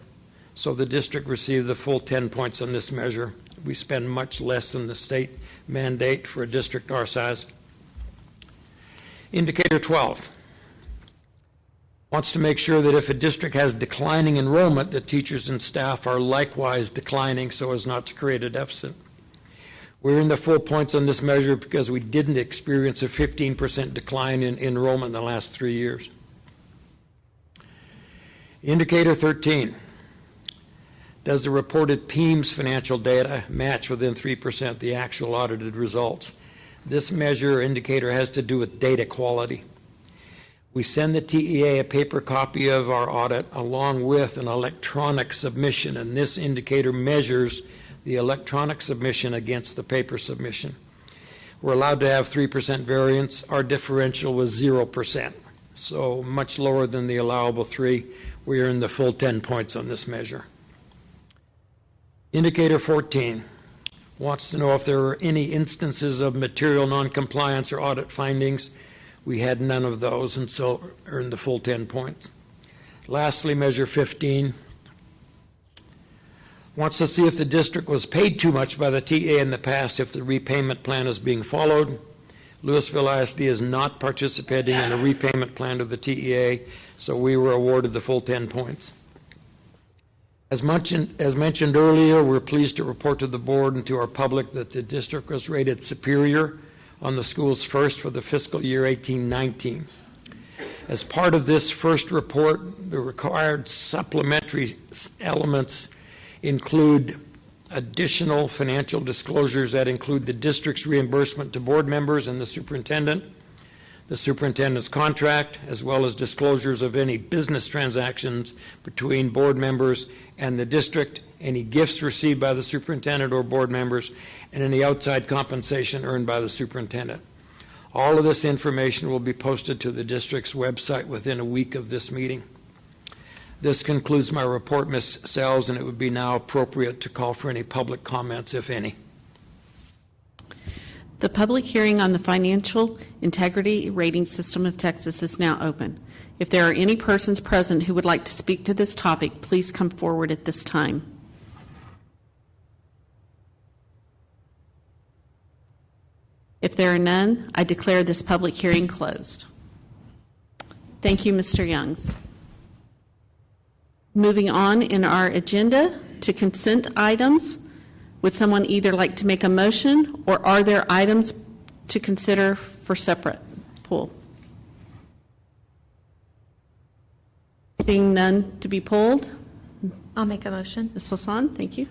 so the district received the full 10 points on this measure. We spend much less than the state mandate for a district our size. Indicator 12 wants to make sure that if a district has declining enrollment, that teachers and staff are likewise declining so as not to create a deficit. We're in the full points on this measure because we didn't experience a 15% decline in enrollment in the last 3 years. Indicator 13. Does the reported PEIMS financial data match within 3% the actual audited results? This measure or indicator has to do with data quality. We send the TEA a paper copy of our audit along with an electronic submission, and this indicator measures the electronic submission against the paper submission. We're allowed to have 3% variance. Our differential was 0%, so much lower than the allowable 3. We are in the full 10 points on this measure. Indicator 14 wants to know if there were any instances of material noncompliance or audit findings. We had none of those, and so earned the full 10 points. Lastly, measure 15 wants to see if the district was paid too much by the TA in the past, if the repayment plan is being followed. Lewisville ISD is not participating in a repayment plan of the TEA, so we were awarded the full 10 points. As mentioned earlier, we're pleased to report to the board and to our public that the district was rated superior on the school's first for the fiscal year 18-19. As part of this first report, the required supplementary elements include additional financial disclosures that include the district's reimbursement to board members and the superintendent's contract, as well as disclosures of any business transactions between board members and the district, any gifts received by the superintendent or board members, and any outside compensation earned by the superintendent. All of this information will be posted to the district's website within a week of this meeting. This concludes my report, Ms. Sells, and it would be now appropriate to call for any public comments, if any. The public hearing on the Financial Integrity Rating System of Texas is now open. If there are any persons present who would like to speak to this topic, please come forward at this time. If there are none, I declare this public hearing closed. Thank you, Mr. Youngs. Moving on in our agenda to consent items, would someone either like to make a motion, or are there items to consider for separate pull? Seeing none to be pulled. I'll make a motion. Ms. Lasan, thank you.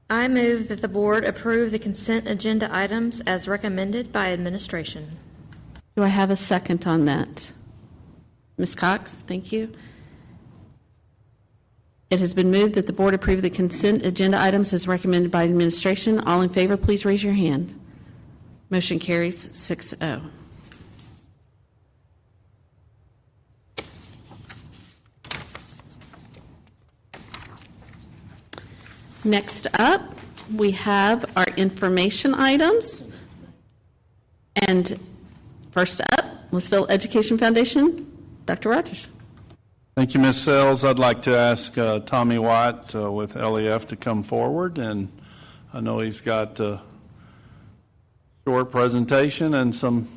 I move that the board approve the consent agenda items as recommended by administration. Do I have a second on that? Ms. Cox, thank you. It has been moved that the board approve the consent agenda items as recommended by administration. All in favor, please raise your hand. Motion carries 6-0. Next up, we have our information items. And first up, Lewisville Education Foundation, Dr. Rogers. Thank you, Ms. Sells. I'd like to ask Tommy White with LEF to come forward, and I know he's got a short presentation and some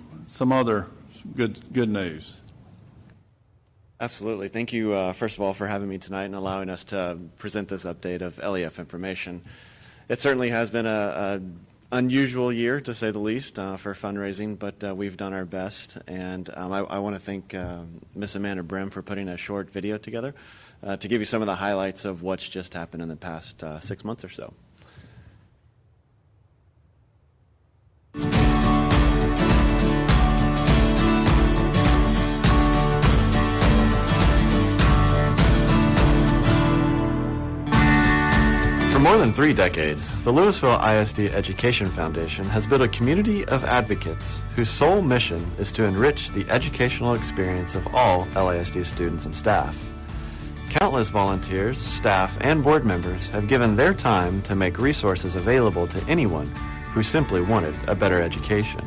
other good news. Absolutely. Thank you, first of all, for having me tonight and allowing us to present this update of LEF information. It certainly has been an unusual year, to say the least, for fundraising, but we've done our best. And I want to thank Miss Amanda Brim for putting a short video together to give you some of the highlights of what's just happened in the past 6 months or so. For more than 3 decades, the Lewisville ISD Education Foundation has built a community of advocates whose sole mission is to enrich the educational experience of all LISD students and staff. Countless volunteers, staff, and board members have given their time to make resources available to anyone who simply wanted a better education.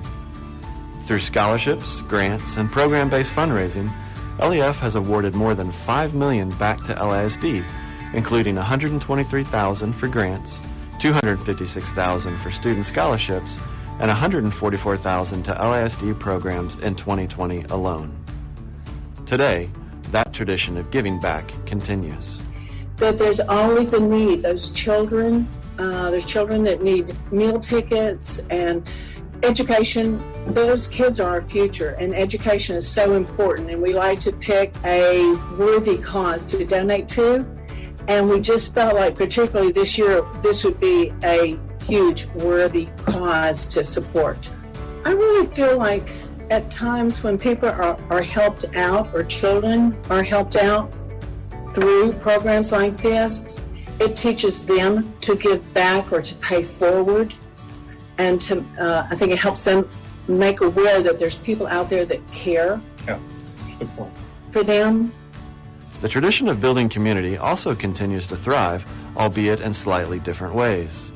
Through scholarships, grants, and program-based fundraising, LEF has awarded more than $5 million back to LISD, including $123,000 for grants, $256,000 for student scholarships, and $144,000 to LISD programs in 2020 alone. Today, that tradition of giving back continues. But there's always a need. There's children that need meal tickets and education. Those kids are our future, and education is so important, and we like to pick a worthy cause to donate to, and we just felt like, particularly this year, this would be a huge worthy cause to support. I really feel like at times when people are helped out, or children are helped out through programs like this, it teaches them to give back or to pay forward. And to, I think it helps them make aware that there's people out there that care for them. The tradition of building community also continues to thrive, albeit in slightly different ways.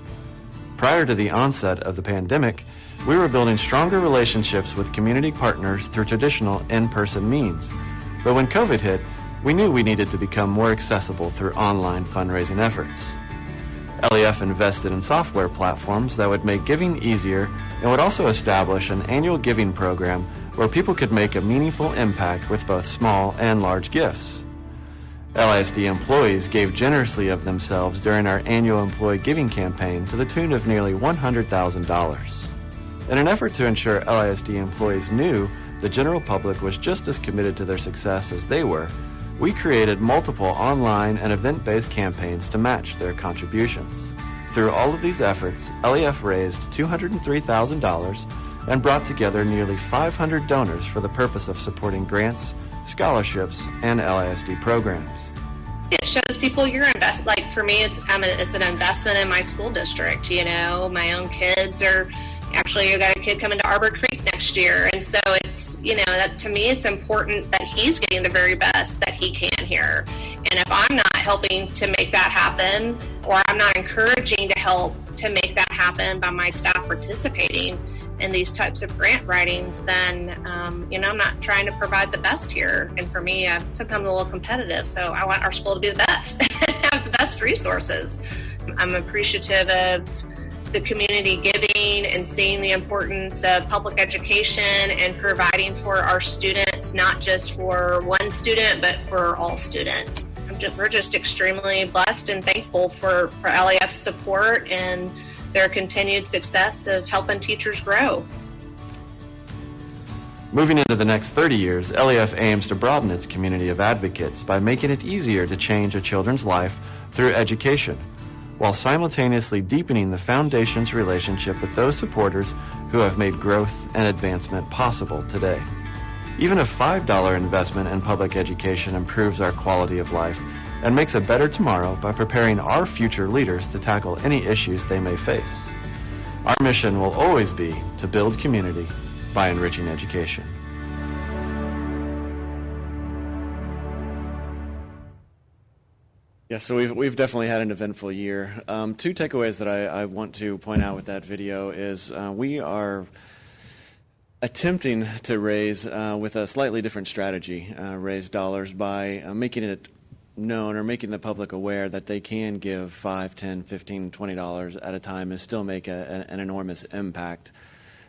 Prior to the onset of the pandemic, we were building stronger relationships with community partners through traditional in-person means. But when COVID hit, we knew we needed to become more accessible through online fundraising efforts. LEF invested in software platforms that would make giving easier and would also establish an annual giving program where people could make a meaningful impact with both small and large gifts. LISD employees gave generously of themselves during our annual employee giving campaign to the tune of nearly $100,000. In an effort to ensure LISD employees knew the general public was just as committed to their success as they were, we created multiple online and event-based campaigns to match their contributions. Through all of these efforts, LEF raised $203,000 and brought together nearly 500 donors for the purpose of supporting grants, scholarships, and LISD programs. It shows people you're invested. Like for me, it's an investment in my school district. You know, my own kids are. Actually, I got a kid coming to Arbor Creek next year, and so it's, you know, that to me it's important that he's getting the very best that he can here. And if I'm not helping to make that happen, or I'm not encouraging to help to make that happen by my staff participating in these types of grant writings, then, you know, I'm not trying to provide the best here. And for me, I'm sometimes a little competitive, so I want our school to be the best and have the best resources. I'm appreciative of the community giving and seeing the importance of public education and providing for our students, not just for one student, but for all students. We're just extremely blessed and thankful for LEF's support and their continued success of helping teachers grow. Moving into the next 30 years, LEF aims to broaden its community of advocates by making it easier to change a children's life through education, while simultaneously deepening the foundation's relationship with those supporters who have made growth and advancement possible today. Even a $5 investment in public education improves our quality of life and makes a better tomorrow by preparing our future leaders to tackle any issues they may face. Our mission will always be to build community by enriching education. Yeah, so we've definitely had an eventful year. Two takeaways that I want to point out with that video is we are attempting to raise, with a slightly different strategy, raise dollars by making it known or making the public aware that they can give $5, $10, $15, $20 at a time and still make an enormous impact.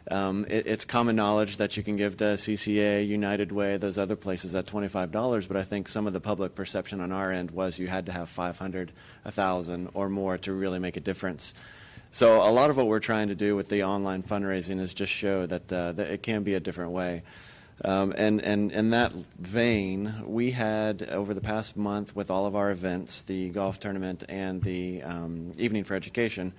It's common knowledge that you can give to CCA, United Way, those other places at $25, but I think some of the public perception on our end was you had to have 500, 1,000 or more to really make a difference. So a lot of what we're trying to do with the online fundraising is just show that it can be a different way. And in that vein, we had over the past month with all of our events, the golf tournament and the Evening for Education,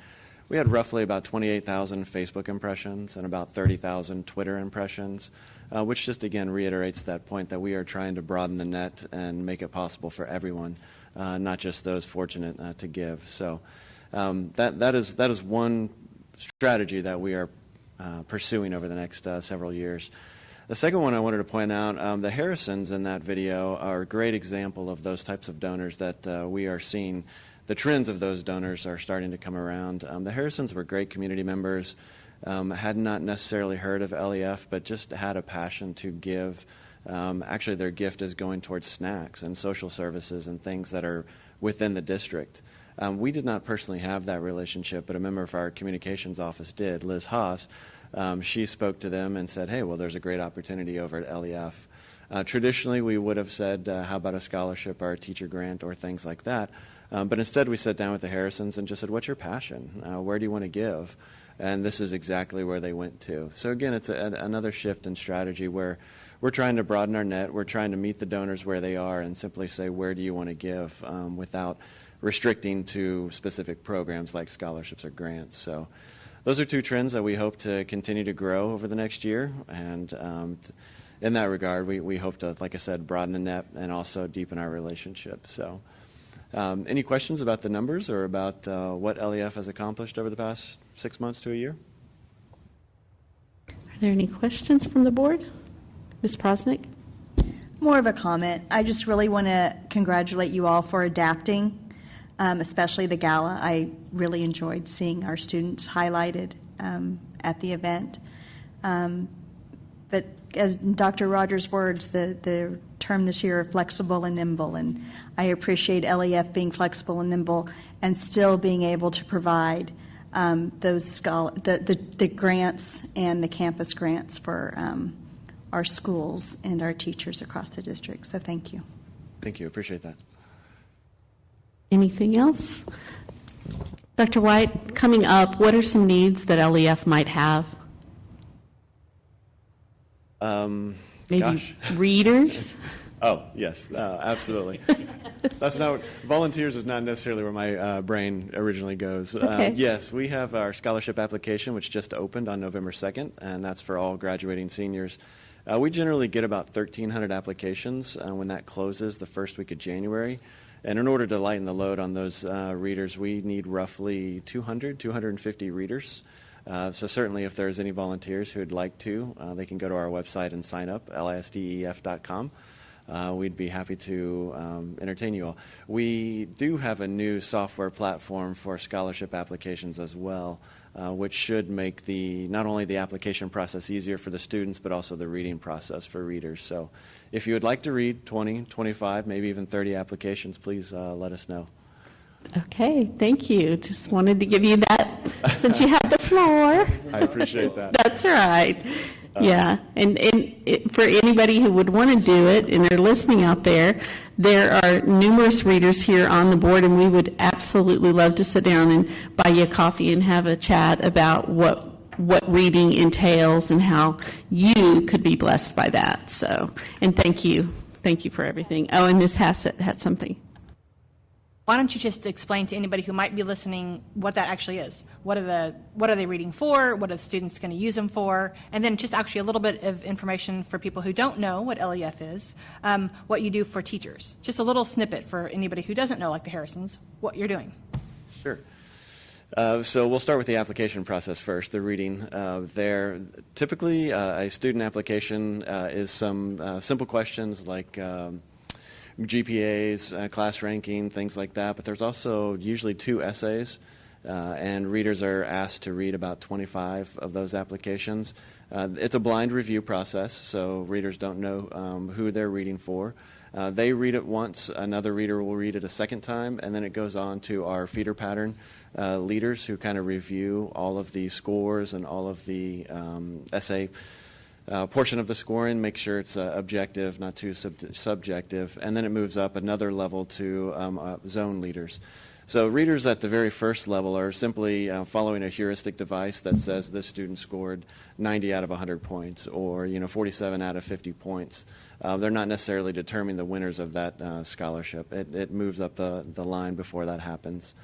we had roughly about 28,000 Facebook impressions and about 30,000 Twitter impressions, which just again reiterates that point that we are trying to broaden the net and make it possible for everyone, not just those fortunate to give. So that is one strategy that we are pursuing over the next several years. The second one I wanted to point out, the Harrisons in that video are a great example of those types of donors that we are seeing. The trends of those donors are starting to come around. The Harrisons were great community members, had not necessarily heard of LEF, but just had a passion to give. Actually, their gift is going towards snacks and social services and things that are within the district. We did not personally have that relationship, but a member of our communications office did, Liz Haas. She spoke to them and said, hey, well, there's a great opportunity over at LEF. Traditionally, we would have said, how about a scholarship or a teacher grant or things like that. But instead, we sat down with the Harrisons and just said, what's your passion? Where do you want to give? And this is exactly where they went to. So again, it's another shift in strategy where we're trying to broaden our net. We're trying to meet the donors where they are and simply say, where do you want to give, without restricting to specific programs like scholarships or grants. So those are two trends that we hope to continue to grow over the next year. And in that regard, we hope to, like I said, broaden the net and also deepen our relationship. So any questions about the numbers or about what LEF has accomplished over the past 6 months to a year? Are there any questions from the board? Ms. Prosnick? More of a comment. I just really want to congratulate you all for adapting, especially the gala. I really enjoyed seeing our students highlighted at the event. But as Dr. Rogers' words, the term this year, flexible and nimble, and I appreciate LEF being flexible and nimble and still being able to provide the grants and the campus grants for our schools and our teachers across the district. So thank you. Thank you. Appreciate that. Anything else? Dr. White, coming up, what are some needs that LEF might have? Maybe Gosh. readers? Oh, yes, absolutely. That's not, volunteers is not necessarily where my brain originally goes. Okay. Yes, we have our scholarship application, which just opened on November 2nd, and that's for all graduating seniors. We generally get about 1,300 applications when that closes the first week of January. And in order to lighten the load on those readers, we need roughly 250 readers. So certainly if there's any volunteers who would like to, they can go to our website and sign up, lisdef.com. We'd be happy to entertain you all. We do have a new software platform for scholarship applications as well, which should make not only the application process easier for the students, but also the reading process for readers. So if you would like to read 20, 25, maybe even 30 applications, please let us know. Okay, thank you. Just wanted to give you that since you have the floor. I appreciate that. That's right. Yeah, and for anybody who would want to do it and they're listening out there, there are numerous readers here on the board, and we would absolutely love to sit down and buy you a coffee and have a chat about what reading entails and how you could be blessed by that. So, and thank you for everything. Oh, and Ms. Hassett had something. Why don't you just explain to anybody who might be listening what that actually is? What are they reading for? What are the students going to use them for? And then just actually a little bit of information for people who don't know what LEF is, what you do for teachers. Just a little snippet for anybody who doesn't know, like the Harrisons, what you're doing. Sure. So we'll start with the application process first, the reading. Typically, a student application is some simple questions like GPAs, class ranking, things like that. But there's also usually 2 essays, and readers are asked to read about 25 of those applications. It's a blind review process, so readers don't know who they're reading for. They read it once, another reader will read it a second time, and then it goes on to our feeder pattern leaders who kind of review all of the scores and all of the essay portion of the scoring, make sure it's objective, not too subjective, and then it moves up another level to zone leaders. So readers at the very first level are simply following a heuristic device that says this student scored 90 out of 100 points or 47 out of 50 points. They're not necessarily determining the winners of that scholarship. It moves up the line before that happens.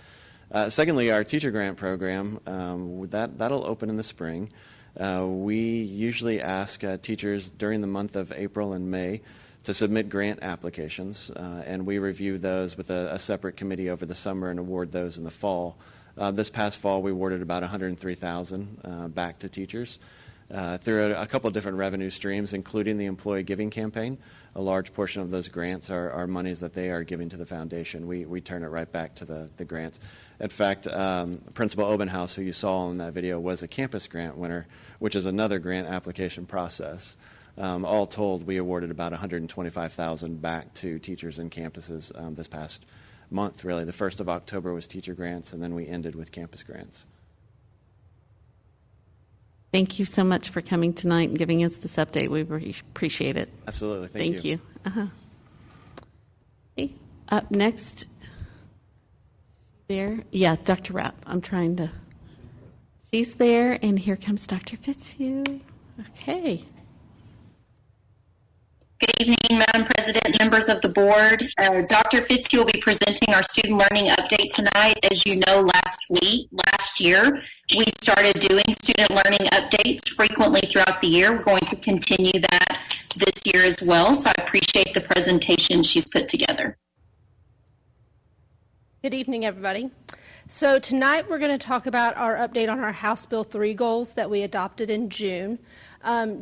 Secondly, our teacher grant program, that'll open in the spring. We usually ask teachers during the month of April and May to submit grant applications, and we review those with a separate committee over the summer and award those in the fall. This past fall, we awarded about $103,000 back to teachers. through a couple of different revenue streams, including the employee giving campaign. A large portion of those grants are monies that they are giving to the foundation. We turn it right back to the grants. In fact, Principal Obenhouse, who you saw in that video, was a campus grant winner, which is another grant application process. All told, we awarded about $125,000 back to teachers and campuses this past month, really. The 1st of October was teacher grants, and then we ended with campus grants. Thank you so much for coming tonight and giving us this update. We appreciate it. Absolutely. Thank you. Okay. Up next, there. Yeah, Dr. Rapp. I'm trying to. She's there, and here comes Dr. Fitzhugh. Okay. Good evening, Madam President, members of the board. Dr. Fitzhugh will be presenting our student learning update tonight. As you know, last year, we started doing student learning updates frequently throughout the year. We're going to continue that this year as well, so I appreciate the presentation she's put together. Good evening, everybody. So tonight we're going to talk about our update on our House Bill 3 goals that we adopted in June.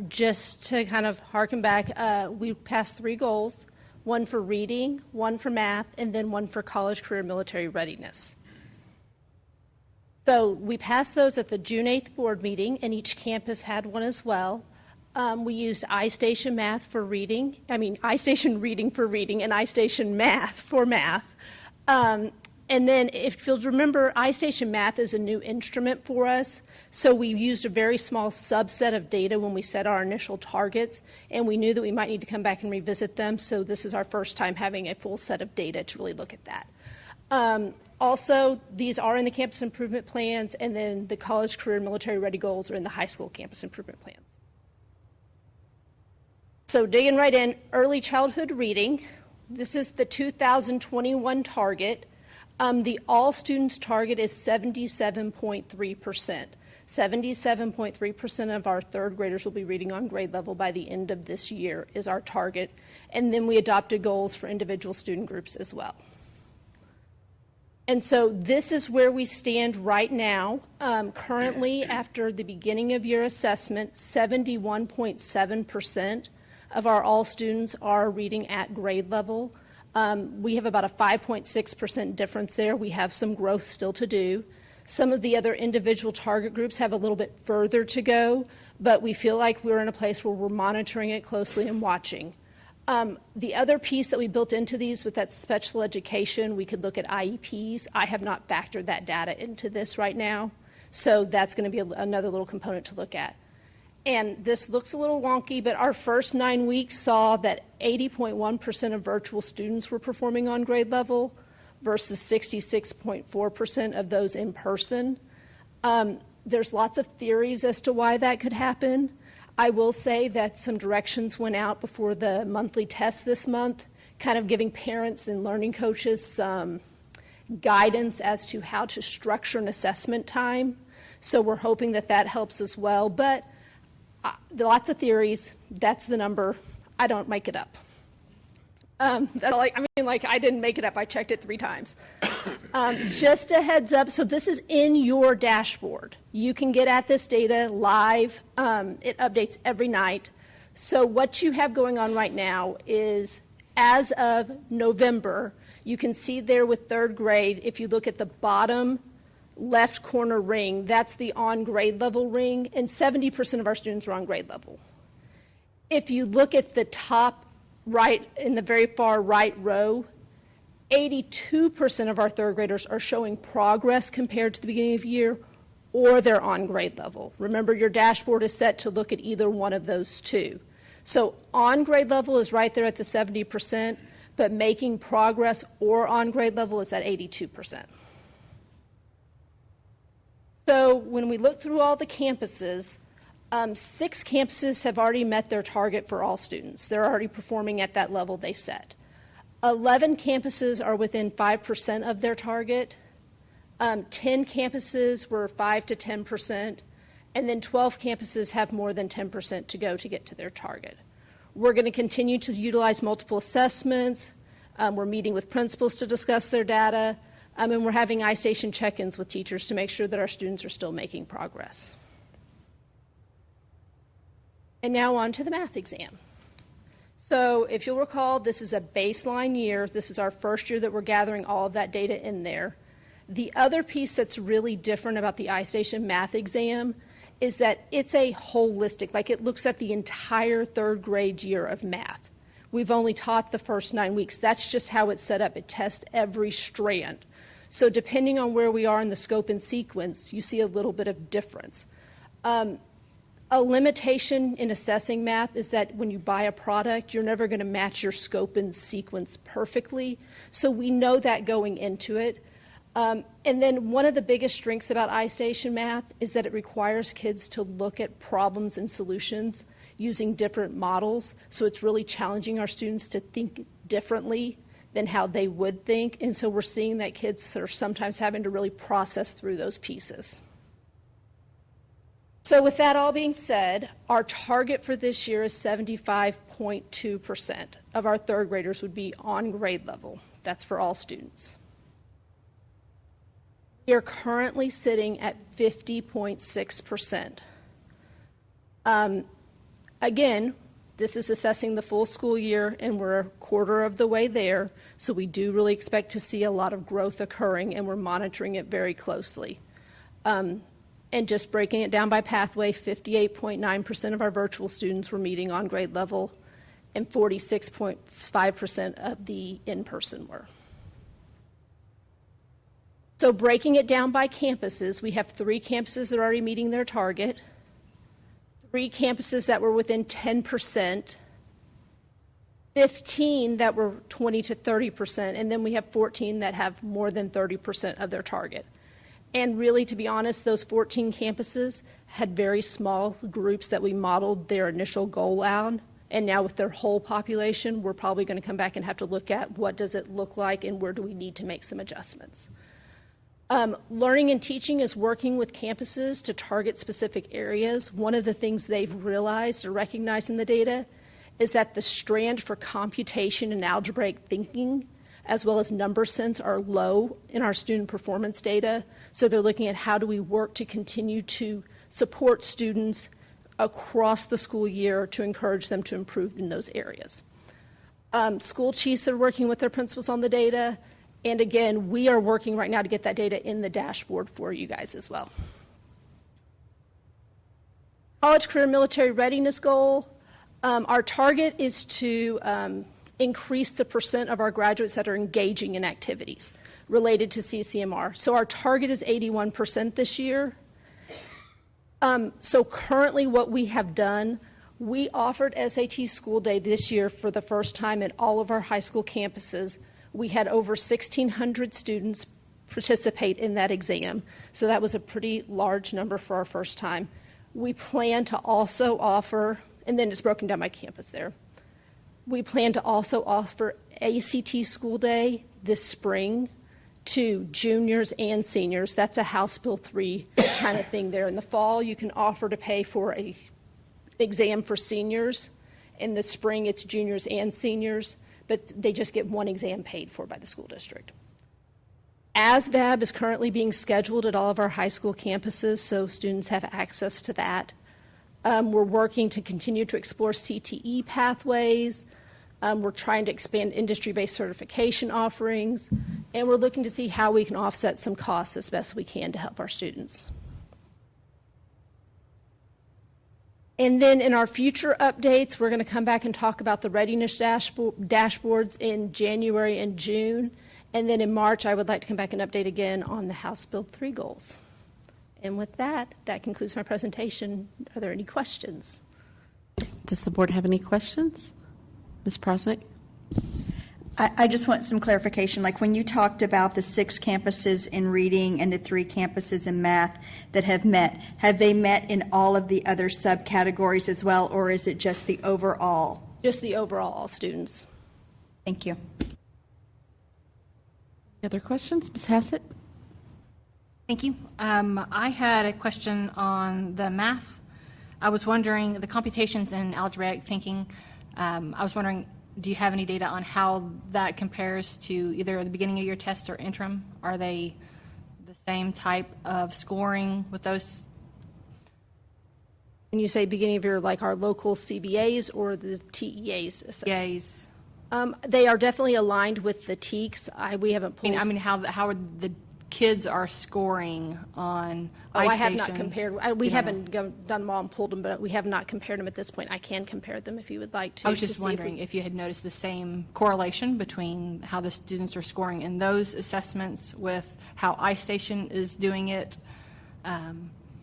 Just to kind of harken back, we passed 3 goals, one for reading, one for math, and then one for college, career, military readiness. So we passed those at the June 8th board meeting, and each campus had one as well. We used iStation Math for reading, iStation Reading for reading, and iStation Math for math. And then if you'll remember, iStation Math is a new instrument for us, so we used a very small subset of data when we set our initial targets, and we knew that we might need to come back and revisit them, so this is our first time having a full set of data to really look at that. Also, these are in the campus improvement plans, and then the college, career, military ready goals are in the high school campus improvement plans. So digging right in, early childhood reading. This is the 2021 target. The all students target is 77.3%. 77.3% of our third graders will be reading on grade level by the end of this year is our target. And then we adopted goals for individual student groups as well. And so this is where we stand right now. Currently, after the beginning of year assessment, 71.7% of our all students are reading at grade level. We have about a 5.6% difference there. We have some growth still to do. Some of the other individual target groups have a little bit further to go, but we feel like we're in a place where we're monitoring it closely and watching. The other piece that we built into these with that special education, we could look at IEPs. I have not factored that data into this right now, so that's going to be another little component to look at. And this looks a little wonky, but our first 9 weeks saw that 80.1% of virtual students were performing on grade level versus 66.4% of those in person. There's lots of theories as to why that could happen. I will say that some directions went out before the monthly test this month, kind of giving parents and learning coaches some guidance as to how to structure an assessment time. So we're hoping that that helps as well. But lots of theories. That's the number. I don't make it up. I didn't make it up. I checked it 3 times. Just a heads up. So this is in your dashboard. You can get at this data live. It updates every night. So what you have going on right now is, as of November, you can see there with third grade, if you look at the bottom left corner ring, that's the on grade level ring, and 70% of our students are on grade level. If you look at the top right, in the very far right row, 82% of our third graders are showing progress compared to the beginning of the year, or they're on grade level. Remember, your dashboard is set to look at either one of those two. So on grade level is right there at the 70%, but making progress or on grade level is at 82%. So when we look through all the campuses, 6 campuses have already met their target for all students. They're already performing at that level they set. 11 campuses are within 5% of their target. 10 campuses were 5 to 10%, and then 12 campuses have more than 10% to go to get to their target. We're going to continue to utilize multiple assessments. We're meeting with principals to discuss their data. And we're having iStation check-ins with teachers to make sure that our students are still making progress. And now on to the math exam. So if you'll recall, this is a baseline year. This is our first year that we're gathering all of that data in there. The other piece that's really different about the iStation math exam is that it's a holistic, like it looks at the entire third grade year of math. We've only taught the first 9 weeks. That's just how it's set up. It tests every strand. So depending on where we are in the scope and sequence, you see a little bit of difference. A limitation in assessing math is that when you buy a product, you're never going to match your scope and sequence perfectly. So we know that going into it. And then one of the biggest strengths about iStation Math is that it requires kids to look at problems and solutions using different models. So it's really challenging our students to think differently than how they would think. And so we're seeing that kids are sometimes having to really process through those pieces. So with that all being said, our target for this year is 75.2% of our third graders would be on grade level. That's for all students. We are currently sitting at 50.6%. Again, this is assessing the full school year, and we're a quarter of the way there, so we do really expect to see a lot of growth occurring, and we're monitoring it very closely. And just breaking it down by pathway, 58.9% of our virtual students were meeting on grade level, and 46.5% of the in-person were. So breaking it down by campuses, we have 3 campuses that are already meeting their target, 3 campuses that were within 10%, 15 that were 20 to 30%, and then we have 14 that have more than 30% of their target. And really, to be honest, those 14 campuses had very small groups that we modeled their initial goal on. And now with their whole population, we're probably going to come back and have to look at what does it look like and where do we need to make some adjustments. Learning and teaching is working with campuses to target specific areas. One of the things they've realized or recognized in the data is that the strand for computation and algebraic thinking as well as number sense are low in our student performance data. So they're looking at how do we work to continue to support students across the school year to encourage them to improve in those areas. School chiefs are working with their principals on the data. And again, we are working right now to get that data in the dashboard for you guys as well. College career military readiness goal. Our target is to increase the percent of our graduates that are engaging in activities related to CCMR. So our target is 81% this year. So currently what we have done, we offered SAT School Day this year for the first time at all of our high school campuses. We had over 1,600 students participate in that exam. So that was a pretty large number for our first time. We plan to also offer, and then it's broken down by campus there. We plan to also offer ACT School Day this spring to juniors and seniors. That's a House Bill 3 kind of thing there. In the fall, you can offer to pay for an exam for seniors. In the spring, it's juniors and seniors, but they just get one exam paid for by the school district. ASVAB is currently being scheduled at all of our high school campuses, so students have access to that. We're working to continue to explore CTE pathways. We're trying to expand industry-based certification offerings, and we're looking to see how we can offset some costs as best we can to help our students. And then in our future updates, we're going to come back and talk about the readiness dashboards in January and June. And then in March, I would like to come back and update again on the House Bill 3 goals. And with that, that concludes my presentation. Are there any questions? Does the board have any questions? Ms. Prosnick? I just want some clarification. Like when you talked about the 6 campuses in reading and the 3 campuses in math that have they met in all of the other subcategories as well, or is it just the overall? Just the overall, all students. Thank you. Any other questions? Ms. Hassett? Thank you. I had a question on the math. I was wondering, the computations in algebraic thinking, I was wondering, do you have any data on how that compares to either the beginning of your test or interim? Are they the same type of scoring with those? When you say beginning of year, like our local CBAs or the TEAs? TEAs. They are definitely aligned with the TEACs. We haven't pulled. I mean, how are the kids are scoring on I have iStation? not compared. We haven't done them all and pulled them, but we have not compared them at this point. I can compare them if you would like to. I was just wondering if you had noticed the same correlation between how the students are scoring in those assessments with how iStation is doing it.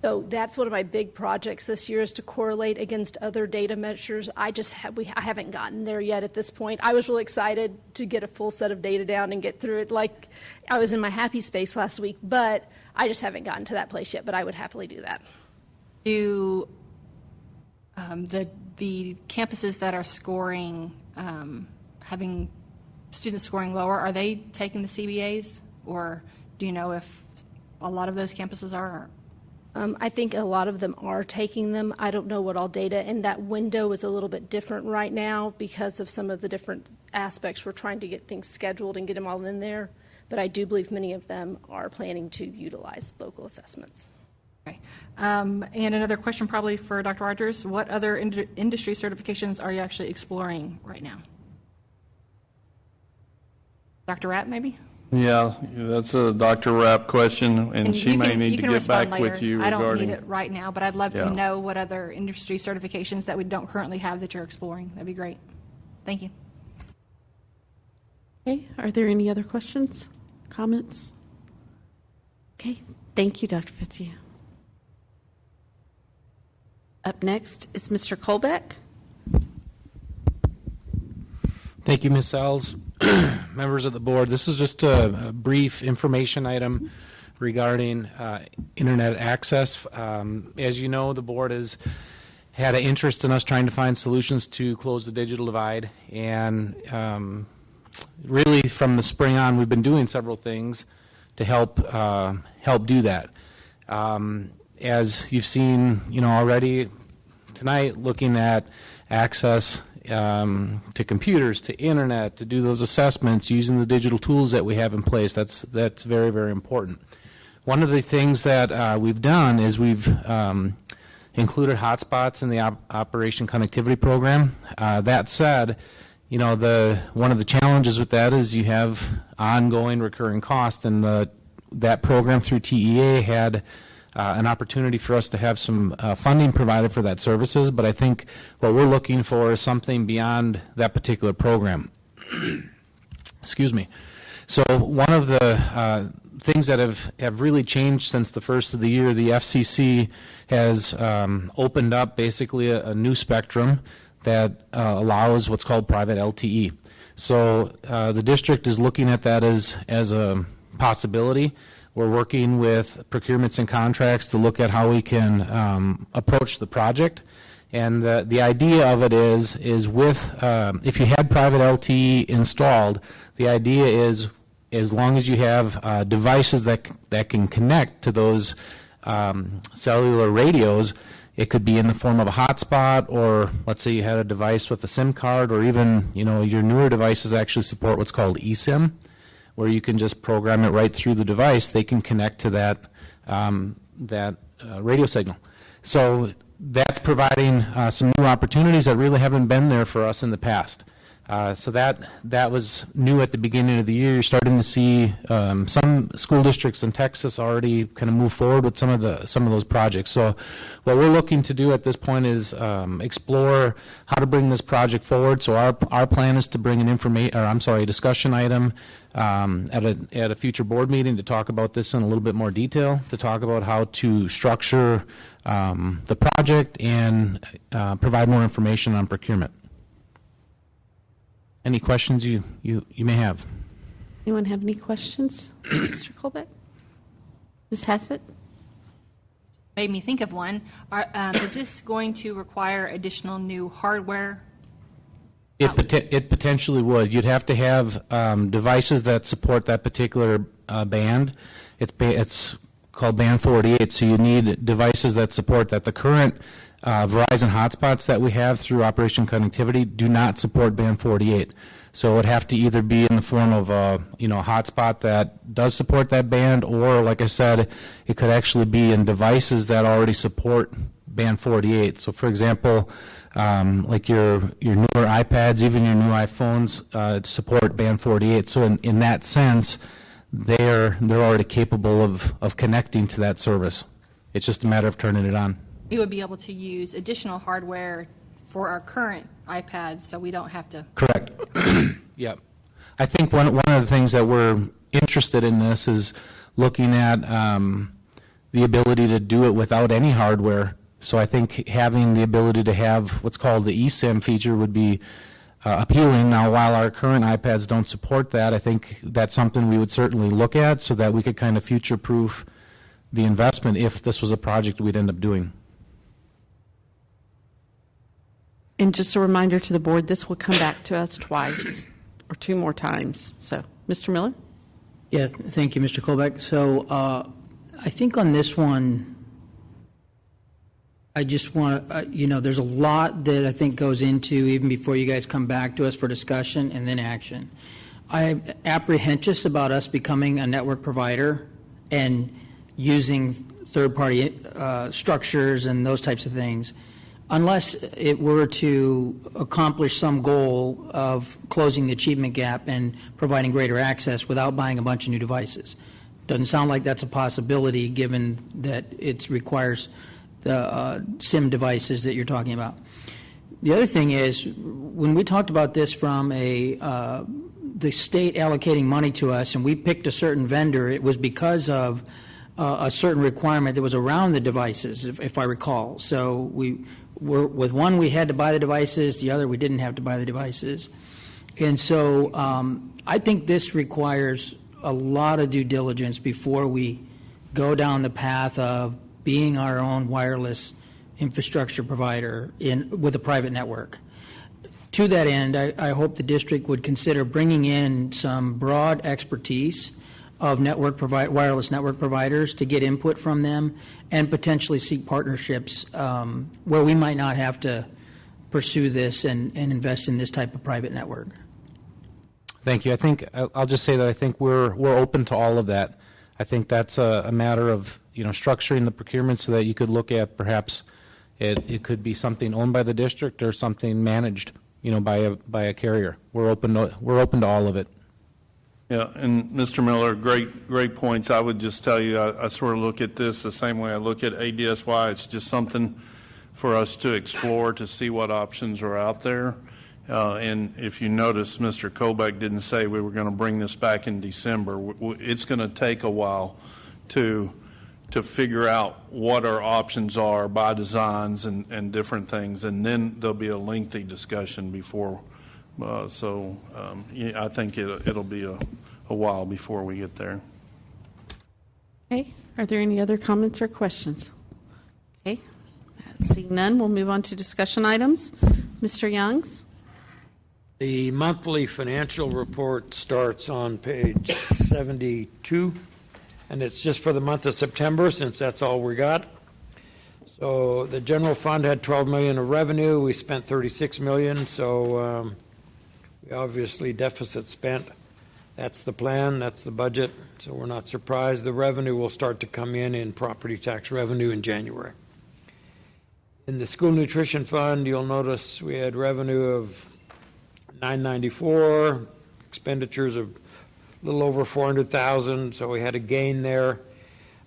So that's one of my big projects this year is to correlate against other data measures. I haven't gotten there yet at this point. I was really excited to get a full set of data down and get through it like I was in my happy space last week, but I just haven't gotten to that place yet, but I would happily do that. Do the campuses that are scoring, having students scoring lower, are they taking the CBAs, or do you know if a lot of those campuses are? I think a lot of them are taking them. I don't know what all data, and that window is a little bit different right now because of some of the different aspects. We're trying to get things scheduled and get them all in there, but I do believe many of them are planning to utilize local assessments. Okay. And another question probably for Dr. Rogers. What other industry certifications are you actually exploring right now? Dr. Rapp, maybe? Yeah, that's a Dr. Rapp question, and she may need to get back with you regarding. I don't need it right now, but I'd love to know what other industry certifications that we don't currently have that you're exploring. That'd be great. Thank you. Okay, are there any other questions, comments? Okay, thank you, Dr. Fitzhugh. Up next is Mr. Colbeck. Thank you, Ms. Sells. Members of the board, this is just a brief information item regarding internet access. As you know, the board has had an interest in us trying to find solutions to close the digital divide, and really from the spring on, we've been doing several things to help do that. As you've seen, already tonight, looking at access to computers, to internet, to do those assessments using the digital tools that we have in place. That's very, very important. One of the things that we've done is we've included hotspots in the Operation Connectivity Program. That said, one of the challenges with that is you have ongoing recurring costs, and that program through TEA had an opportunity for us to have some funding provided for that services, but I think what we're looking for is something beyond that particular program. Excuse me. So one of the things that have really changed since the first of the year, the FCC has opened up basically a new spectrum that allows what's called private LTE. So the district is looking at that as a possibility. We're working with procurements and contracts to look at how we can approach the project. And the idea of it is with, if you had private LTE installed, the idea is as long as you have devices that can connect to those cellular radios, it could be in the form of a hotspot, or let's say you had a device with a SIM card, or even your newer devices actually support what's called eSIM, where you can just program it right through the device. They can connect to that radio signal. So that's providing some new opportunities that really haven't been there for us in the past. So that was new at the beginning of the year. You're starting to see some school districts in Texas already kind of move forward with some of those projects. So what we're looking to do at this point is explore how to bring this project forward. So our plan is to bring a discussion item at a future board meeting to talk about this in a little bit more detail, to talk about how to structure the project and provide more information on procurement. Any questions you may have? Anyone have any questions, Mr. Colbeck? Ms. Hassett? Made me think of one. Is this going to require additional new hardware? It potentially would. You'd have to have devices that support that particular band. It's called band 48, so you need devices that support that. The current Verizon hotspots that we have through Operation Connectivity do not support band 48. So it would have to either be in the form of a hotspot that does support that band, or like I said, it could actually be in devices that already support band 48. So, for example, like your newer iPads, even your new iPhones support band 48. So, in that sense, they're already capable of connecting to that service. It's just a matter of turning it on. We would be able to use additional hardware for our current iPads, so we don't have to. Correct. Yep. I think one of the things that we're interested in this is looking at the ability to do it without any hardware. So I think having the ability to have what's called the eSIM feature would be appealing. Now, while our current iPads don't support that, I think that's something we would certainly look at so that we could kind of future-proof the investment if this was a project we'd end up doing. And just a reminder to the board, this will come back to us twice or 2 more times. So, Mr. Miller? Yeah, thank you, Mr. Colbeck. So I think on this one, I just want to, there's a lot that I think goes into even before you guys come back to us for discussion and then action. I'm apprehensive about us becoming a network provider and using third-party structures and those types of things, unless it were to accomplish some goal of closing the achievement gap and providing greater access without buying a bunch of new devices. Doesn't sound like that's a possibility given that it requires the SIM devices that you're talking about. The other thing is, when we talked about this from the state allocating money to us and we picked a certain vendor, it was because of a certain requirement that was around the devices, if I recall. So with one, we had to buy the devices. The other, we didn't have to buy the devices. And so I think this requires a lot of due diligence before we go down the path of being our own wireless infrastructure provider with a private network. To that end, I hope the district would consider bringing in some broad expertise of wireless network providers to get input from them and potentially seek partnerships where we might not have to pursue this and invest in this type of private network. Thank you. I think I'll just say that I think we're open to all of that. I think that's a matter of structuring the procurement so that you could look at perhaps it could be something owned by the district or something managed by a carrier. We're open to all of it. Yeah, and Mr. Miller, great points. I would just tell you, I sort of look at this the same way I look at ADSY. It's just something for us to explore to see what options are out there. And if you notice, Mr. Colbeck didn't say we were going to bring this back in December. It's going to take a while to figure out what our options are by designs and different things, and then there'll be a lengthy discussion before. I think it'll be a while before we get there. Okay. Are there any other comments or questions? Okay. Seeing none, we'll move on to discussion items. Mr. Youngs? The monthly financial report starts on page 72, and it's just for the month of September since that's all we got. So the general fund had $12 million of revenue. We spent $36 million, so we obviously deficit spent. That's the plan, that's the budget, so we're not surprised. The revenue will start to come in property tax revenue in January. In the school nutrition fund, you'll notice we had revenue of $994, expenditures of a little over $400,000, so we had a gain there.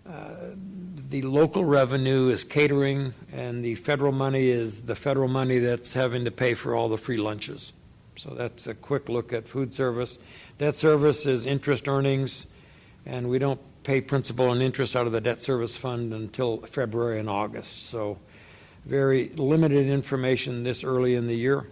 The local revenue is catering, and the federal money is the federal money that's having to pay for all the free lunches. So that's a quick look at food service. Debt service is interest earnings, and we don't pay principal and interest out of the debt service fund until February and August. So very limited information this early in the year.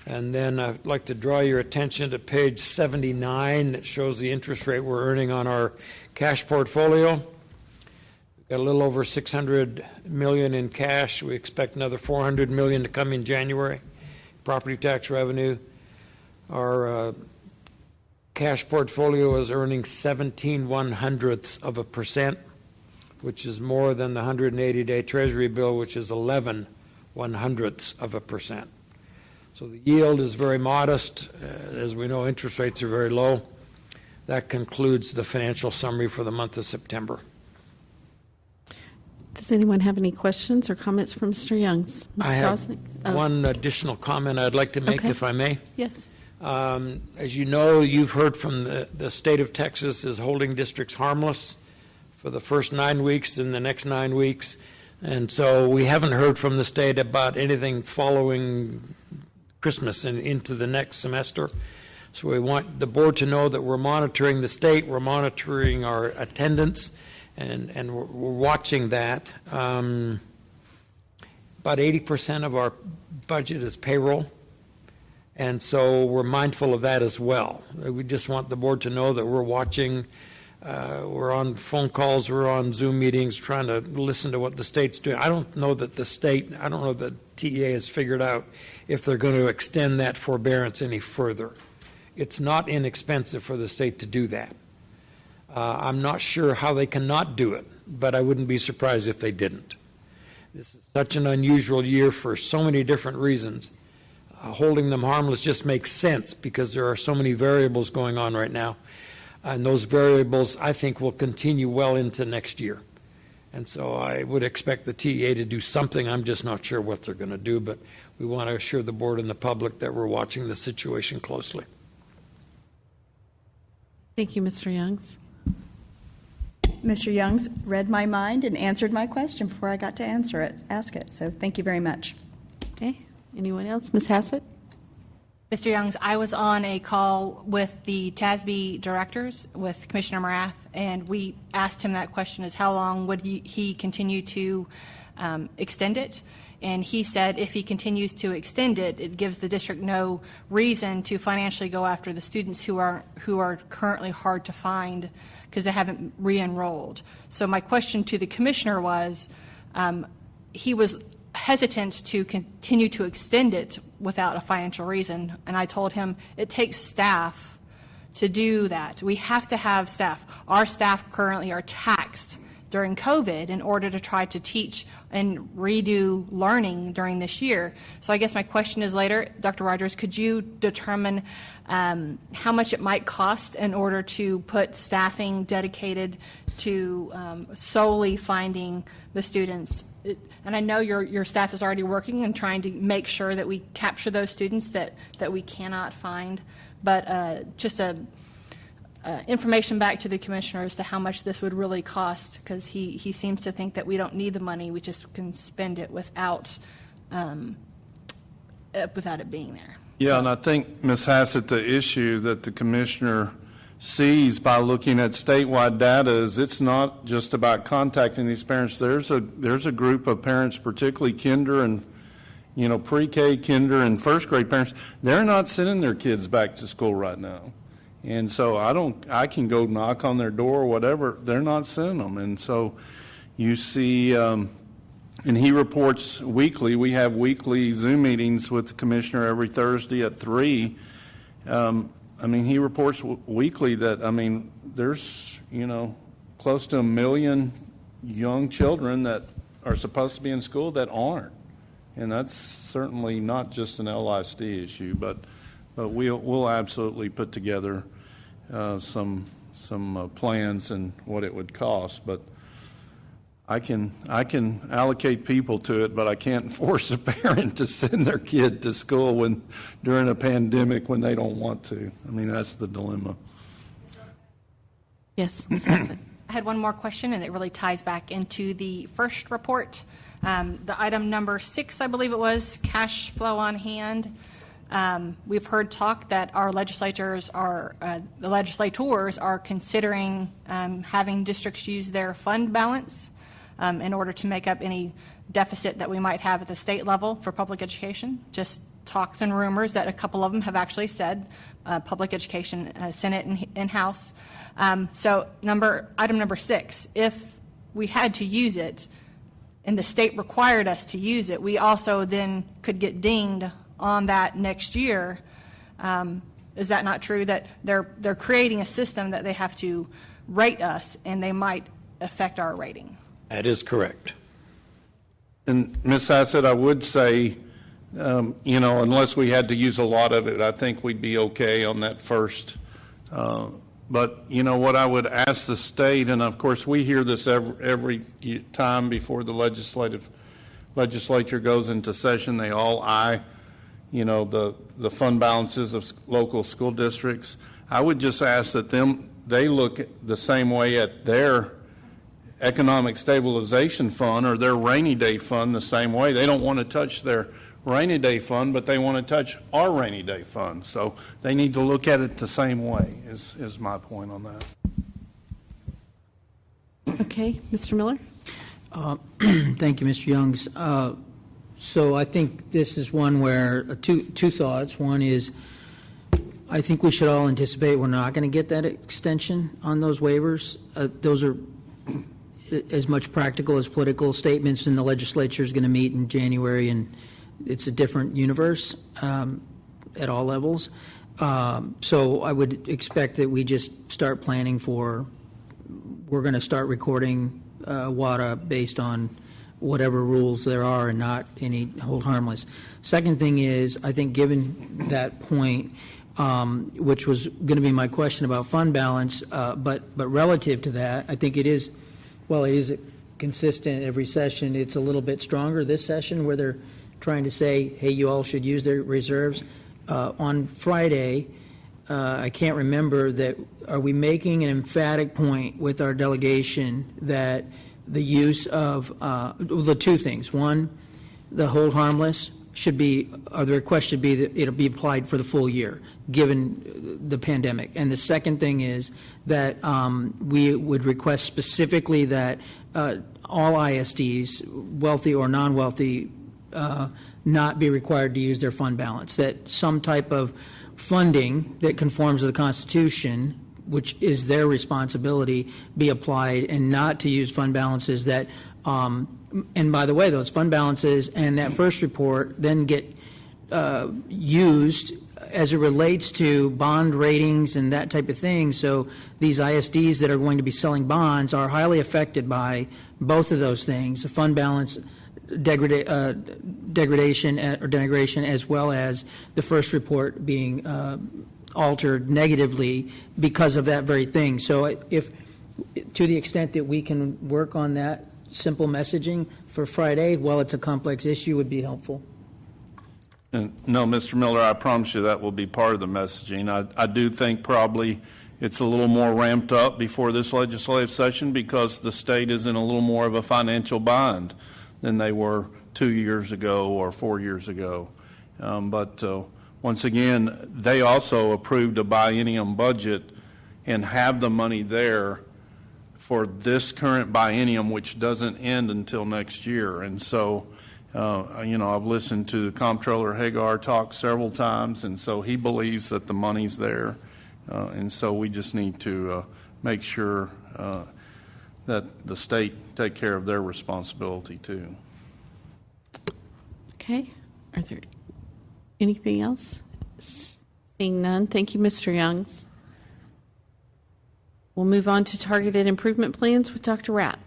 And then I'd like to draw your attention to page 79 that shows the interest rate we're earning on our cash portfolio. We've got a little over $600 million in cash. We expect another $400 million to come in January. Property tax revenue. Our cash portfolio is earning 17/100ths%, which is more than the 180-day Treasury bill, which is 11/100ths%. So the yield is very modest. As we know, interest rates are very low. That concludes the financial summary for the month of September. The Does anyone have any questions or comments from Mr. Youngs? Ms. I have Krosnick? Oh, one additional comment I'd like to make, Okay. if I may. yes. As you know, you've heard from the state of Texas is holding districts harmless for the first 9 weeks and the next 9 weeks. And so we haven't heard from the state about anything following Christmas and into the next semester. So we want the board to know that we're monitoring the state, we're monitoring our attendance, and we're watching that. About 80% of our budget is payroll, and so we're mindful of that as well. We just want the board to know that we're watching. We're on phone calls, we're on Zoom meetings, trying to listen to what the state's doing. I don't know that TEA has figured out if they're going to extend that forbearance any further. It's not inexpensive for the state to do that. I'm not sure how they cannot do it, but I wouldn't be surprised if they didn't. This is such an unusual year for so many different reasons. Holding them harmless just makes sense because there are so many variables going on right now. And those variables, I think, will continue well into next year. And so I would expect the TEA to do something. I'm just not sure what they're going to do, but we want to assure the board and the public that we're watching the situation closely. Thank you, Mr. Youngs. Mr. Youngs read my mind and answered my question before I got to ask it. So thank you very much. Okay. Anyone else? Ms. Hassett? Mr. Youngs, I was on a call with the TASB directors, with Commissioner Morath, and we asked him that question, is how long would he continue to extend it? And he said if he continues to extend it, it gives the district no reason to financially go after the students who are currently hard to find because they haven't re-enrolled. So my question to the commissioner was, he was hesitant to continue to extend it without a financial reason, and I told him it takes staff to do that. We have to have staff. Our staff currently are taxed during COVID in order to try to teach and redo learning during this year. So I guess my question is later, Dr. Rogers, could you determine how much it might cost in order to put staffing dedicated to solely finding the students? And I know your staff is already working and trying to make sure that we capture those students that we cannot find, but just information back to the commissioner as to how much this would really cost, because he seems to think that we don't need the money, we just can spend it without it being there. Yeah, So- and I think, Ms. Hassett, the issue that the commissioner sees by looking at statewide data is it's not just about contacting these parents. There's a group of parents, particularly kinder and pre-K, kinder, and first grade parents. They're not sending their kids back to school right now. And so I can go knock on their door or whatever. They're not sending them. And so you see, and he reports weekly. We have weekly Zoom meetings with the commissioner every Thursday at 3. He reports weekly that, there's, close to 1 million young children that are supposed to be in school that aren't. And that's certainly not just an LISD issue, but we'll absolutely put together some plans and what it would cost. But I can allocate people to it, but I can't force a parent to send their kid to school during a pandemic when they don't want to. That's the dilemma. Yes, Ms. Hassett. I had one more question, and it really ties back into the first report. The item number 6, I believe it was, cash flow on hand. We've heard talk that our legislators are considering having districts use their fund balance in order to make up any deficit that we might have at the state level for public education. Just talks and rumors that a couple of them have actually said, public education, Senate and House. So item number 6, if we had to use it and the state required us to use it, we also then could get dinged on that next year. Is that not true, that they're creating a system that they have to rate us and they might affect our rating? That is correct. And Ms. Hassett, I would say, unless we had to use a lot of it, I think we'd be okay on that first But, you know, what I would ask the state, and of course we hear this every time before the legislature goes into session, they all eye, you know, the fund balances of local school districts. I would just ask that they look the same way at their economic stabilization fund or their rainy day fund the same way. They don't want to touch their rainy day fund, but they want to touch our rainy day fund. So they need to look at it the same way is my point on that. Okay, Mr. Miller? Thank you, Mr. Youngs. So I think this is one where two thoughts. One is I think we should all anticipate we're not going to get that extension on those waivers. Those are as much practical as political statements, and the legislature is going to meet in January, and it's a different universe at all levels. So I would expect that we just start planning for, we're going to start recording WADA based on whatever rules there are and not any hold harmless. Second thing is, I think given that point, which was going to be my question about fund balance, but relative to that, I think it is, well, it is consistent every session. It's a little bit stronger this session where they're trying to say, hey, you all should use their reserves. On Friday, I can't remember that, are we making an emphatic point with our delegation that the use of, the two things. One, the hold harmless should be, or the request should be that it'll be applied for the full year, given the pandemic. And the second thing is that we would request specifically that all ISDs, wealthy or non-wealthy, not be required to use their fund balance, that some type of funding that conforms to the Constitution, which is their responsibility, be applied, and not to use fund balances that, and by the way, those fund balances and that first report then get used as it relates to bond ratings and that type of thing. So these ISDs that are going to be selling bonds are highly affected by both of those things, the fund balance degradation or denigration, as well as the first report being altered negatively because of that very thing. So if, to the extent that we can work on that simple messaging for Friday, while it's a complex issue, would be helpful. And no, Mr. Miller, I promise you that will be part of the messaging. I do think probably it's a little more ramped up before this legislative session because the state is in a little more of a financial bind than they were 2 years ago or 4 years ago. But once again, they also approved a biennium budget and have the money there for this current biennium, which doesn't end until next year. And so, you know, I've listened to Comptroller Hagar talk several times, and so he believes that the money's there. And so we just need to make sure that the state take care of their responsibility too. Okay. Are there anything else? Seeing none. Thank you, Mr. Youngs. We'll move on to targeted improvement plans with Dr. Rapp.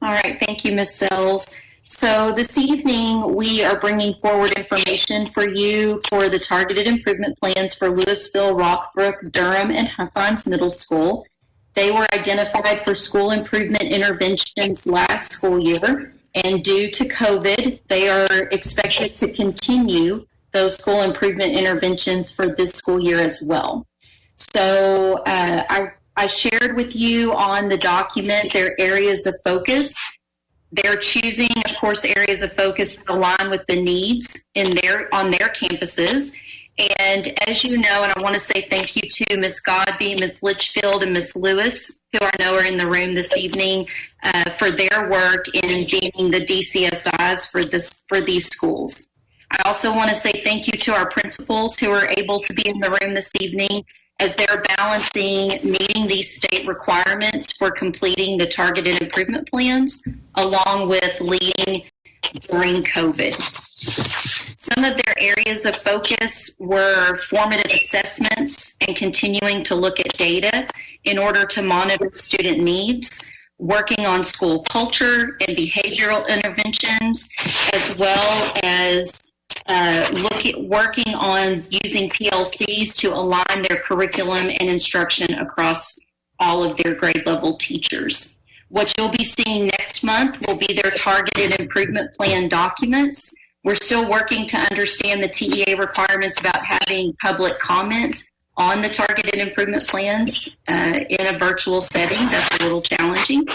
All right, thank you, Ms. Sells. So this evening, we are bringing forward information for you for the targeted improvement plans for Lewisville, Rockbrook, Durham, and Huffines Middle School. They were identified for school improvement interventions last school year, and due to COVID, they are expected to continue those school improvement interventions for this school year as well. So I shared with you on the document their areas of focus. They're choosing, of course, areas of focus that align with the needs on their campuses. And as you know, and I want to say thank you to Ms. Godby, Ms. Litchfield, and Ms. Lewis, who I know are in the room this evening, for their work in gaining the DCSIs for these schools. I also want to say thank you to our principals who are able to be in the room this evening as they're balancing meeting these state requirements for completing the targeted improvement plans, along with leading during COVID. Some of their areas of focus were formative assessments and continuing to look at data in order to monitor student needs, working on school culture and behavioral interventions, as well as working on using PLCs to align their curriculum and instruction across all of their grade level teachers. What you'll be seeing next month will be their targeted improvement plan documents. We're still working to understand the TEA requirements about having public comment on the targeted improvement plans in a virtual setting. That's a little challenging,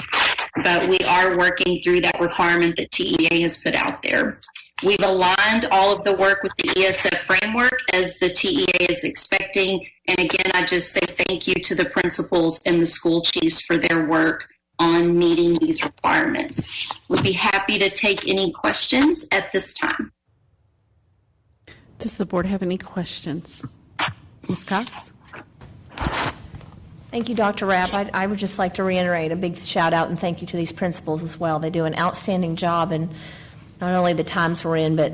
but we are working through that requirement that TEA has put out there. We've aligned all of the work with the ESF framework as the TEA is expecting. And again, I just say thank you to the principals and the school chiefs for their work on meeting these requirements. We'd be happy to take any questions at this time. Does the board have any questions? Ms. Cox? Thank you, Dr. Rapp. I would just like to reiterate a big shout out and thank you to these principals as well. They do an outstanding job in not only the times we're in, but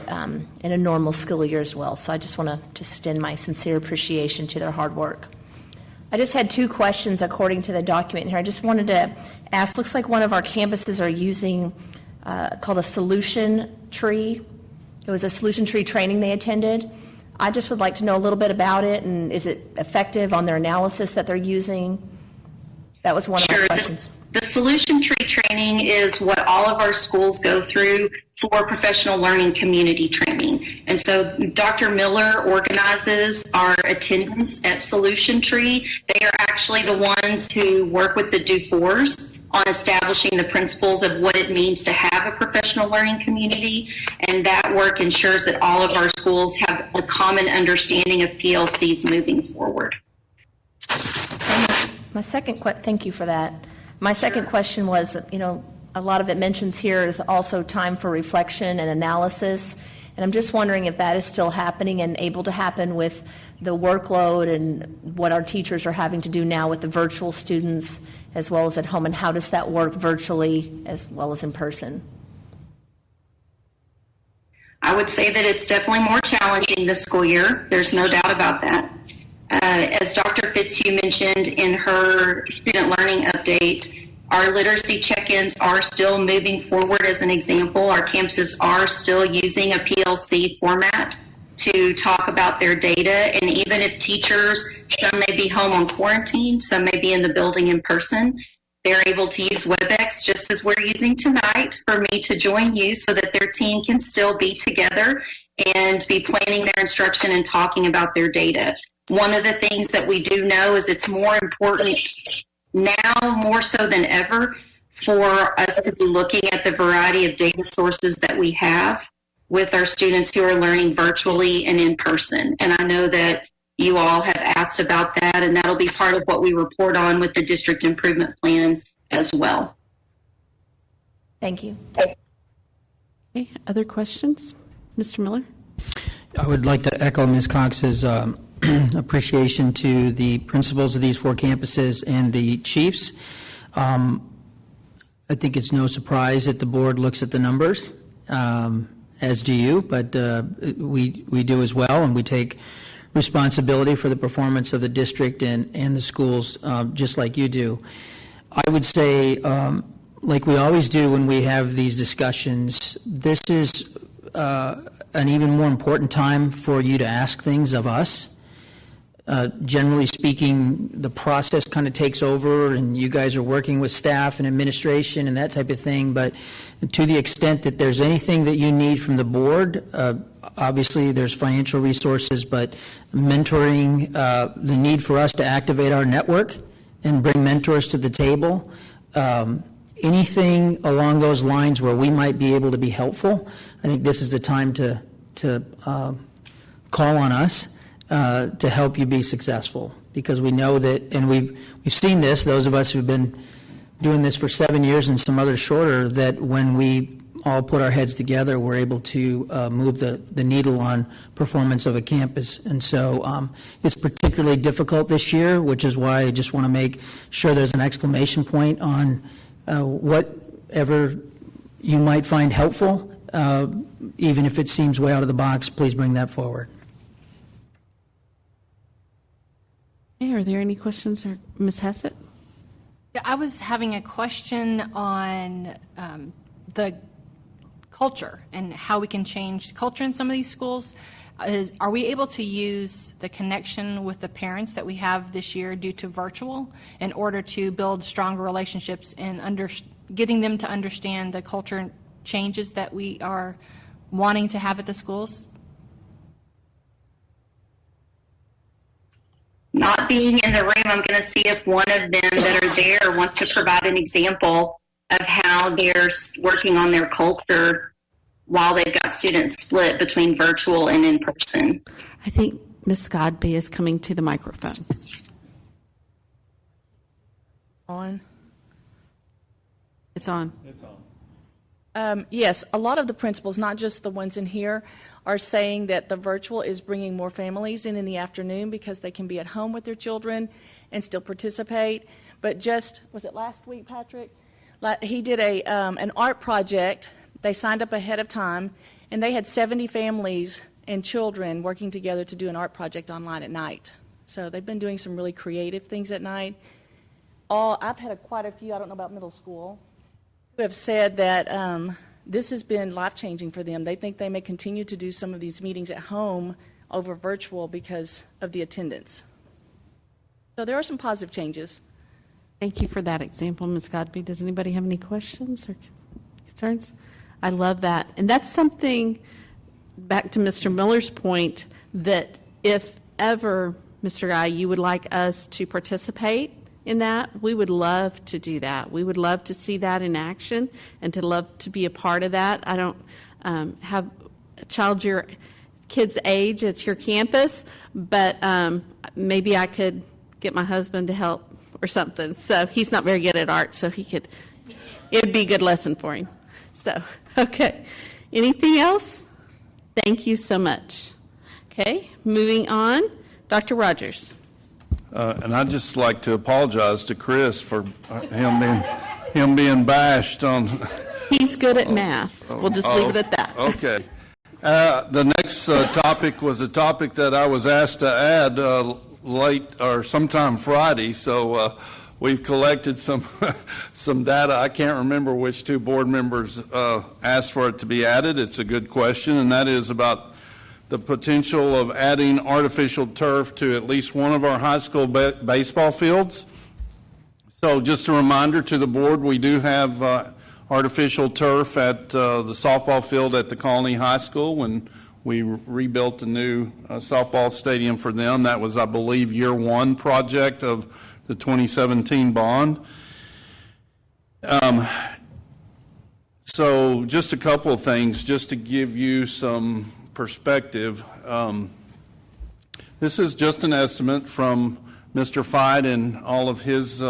in a normal school year as well. So I just want to extend my sincere appreciation to their hard work. I just had two questions according to the document here. I just wanted to ask, looks like one of our campuses are using called a solution tree. It was a solution tree training they attended. I just would like to know a little bit about it, and is it effective on their analysis that they're using? That was one of my questions. The solution tree training is what all of our schools go through for professional learning community training. And so Dr. Miller organizes our attendance at Solution Tree. They are actually the ones who work with the do-fors on establishing the principles of what it means to have a professional learning community. And that work ensures that all of our schools have a common understanding of PLCs moving forward. My second thank you for that. My second question was, a lot of it mentions here is also time for reflection and analysis. And I'm just wondering if that is still happening and able to happen with the workload and what our teachers are having to do now with the virtual students as well as at home, and how does that work virtually as well as in person? I would say that it's definitely more challenging this school year. There's no doubt about that. As Dr. Fitzhugh mentioned in her student learning update, our literacy check-ins are still moving forward. As an example, our campuses are still using a PLC format to talk about their data. And even if teachers, some may be home on quarantine, some may be in the building in person, they're able to use WebEx just as we're using tonight for me to join you so that their team can still be together and be planning their instruction and talking about their data. One of the things that we do know is it's more important now, more so than ever, for us to be looking at the variety of data sources that we have with our students who are learning virtually and in person. And I know that you all have asked about that, and that'll be part of what we report on with the district improvement plan as well. Thank you. Okay, other questions? Mr. Miller? I would like to echo Ms. Cox's appreciation to the principals of these four campuses and the chiefs. I think it's no surprise that the board looks at the numbers, as do you, but we do as well, and we take responsibility for the performance of the district and the schools, just like you do. I would say, like we always do when we have these discussions, this is an even more important time for you to ask things of us. Generally speaking, the process kind of takes over and you guys are working with staff and administration and that type of thing, but to the extent that there's anything that you need from the board, obviously there's financial resources, but mentoring, the need for us to activate our network and bring mentors to the table, anything along those lines where we might be able to be helpful, I think this is the time to call on us to help you be successful, because we know that, and we've seen this, those of us who've been doing this for 7 years and some others shorter, that when we all put our heads together, we're able to move the needle on performance of a campus. And so it's particularly difficult this year, which is why I just want to make sure there's an exclamation point on whatever you might find helpful, even if it seems way out of the box, please bring that forward. Okay, are there any questions? Or Ms. Hassett? Yeah, I was having a question on the culture and how we can change culture in some of these schools. Are we able to use the connection with the parents that we have this year due to virtual in order to build stronger relationships and getting them to understand the culture changes that we are wanting to have at the schools? Not being in the room, I'm going to see if one of them that are there wants to provide an example of how they're working on their culture while they've got students split between virtual and in person. I think Ms. Godby is coming to the microphone. On? It's on. It's on. Yes, a lot of the principals, not just the ones in here, are saying that the virtual is bringing more families in the afternoon because they can be at home with their children and still participate. But just, was it last week, Patrick? He did an art project. They signed up ahead of time, and they had 70 families and children working together to do an art project online at night. So they've been doing some really creative things at night. I've had quite a few, I don't know about middle school, who have said that this has been life-changing for them. They think they may continue to do some of these meetings at home over virtual because of the attendance. So there are some positive changes. Thank you for that example, Ms. Godby. Does anybody have any questions or concerns? I love that. And that's something, back to Mr. Miller's point, that if ever, Mr. Guy, you would like us to participate in that, we would love to do that. We would love to see that in action and to love to be a part of that. I don't have a child your kid's age at your campus, but maybe I could get my husband to help or something. So he's not very good at art, so it would be a good lesson for him. So, okay. Anything else? Thank you so much. Okay, moving on. Dr. Rogers. And I'd just like to apologize to Chris for him being bashed on. He's good at math. We'll just leave it at that. Okay. The next topic was a topic that I was asked to add late or sometime Friday, so we've collected some data. I can't remember which two board members asked for it to be added. It's a good question, and that is about the potential of adding artificial turf to at least one of our high school baseball fields. So just a reminder to the board, we do have artificial turf at the softball field at the Colony High School when we rebuilt a new softball stadium for them. That was, I believe, year one project of the 2017 bond. So just a couple of things just to give you some perspective. This is just an estimate from Mr. Fide and all of his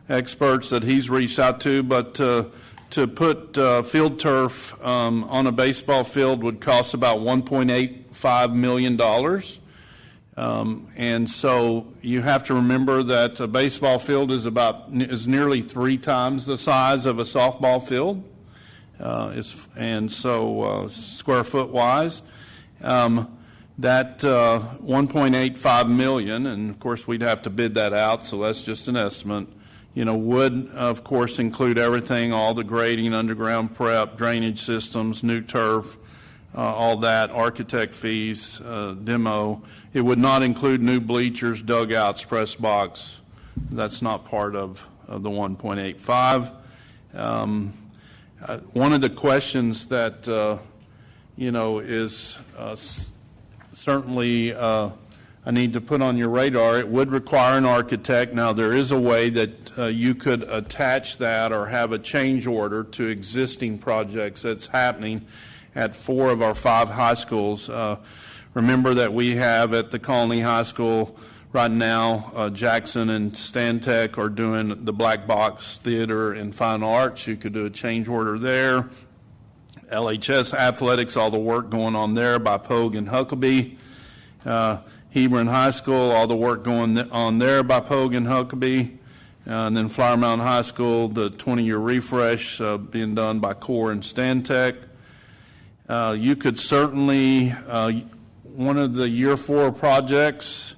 experts that he's reached out to, but to put field turf on a baseball field would cost about $1.85 million. And so you have to remember that a baseball field is nearly 3 times the size of a softball field. And so square foot wise, that 1.85 million, and of course we'd have to bid that out, so that's just an estimate, would of course include everything, all the grading, underground prep, drainage systems, new turf, all that, architect fees, demo. It would not include new bleachers, dugouts, press box. That's not part of the 1.85. One of the questions that, is certainly I need to put on your radar, it would require an architect. Now, there is a way that you could attach that or have a change order to existing projects that's happening at 4 of our 5 high schools. Remember that we have at the Colony High School right now, Jackson and Stantec are doing the Black Box Theater and Fine Arts. You could do a change order there. LHS Athletics, all the work going on there by Pogue and Huckabee. Hebron High School, all the work going on there by Pogue and Huckabee. And then Flower Mountain High School, the 20-year refresh being done by Core and Stantec. You could certainly, one of the year 4 projects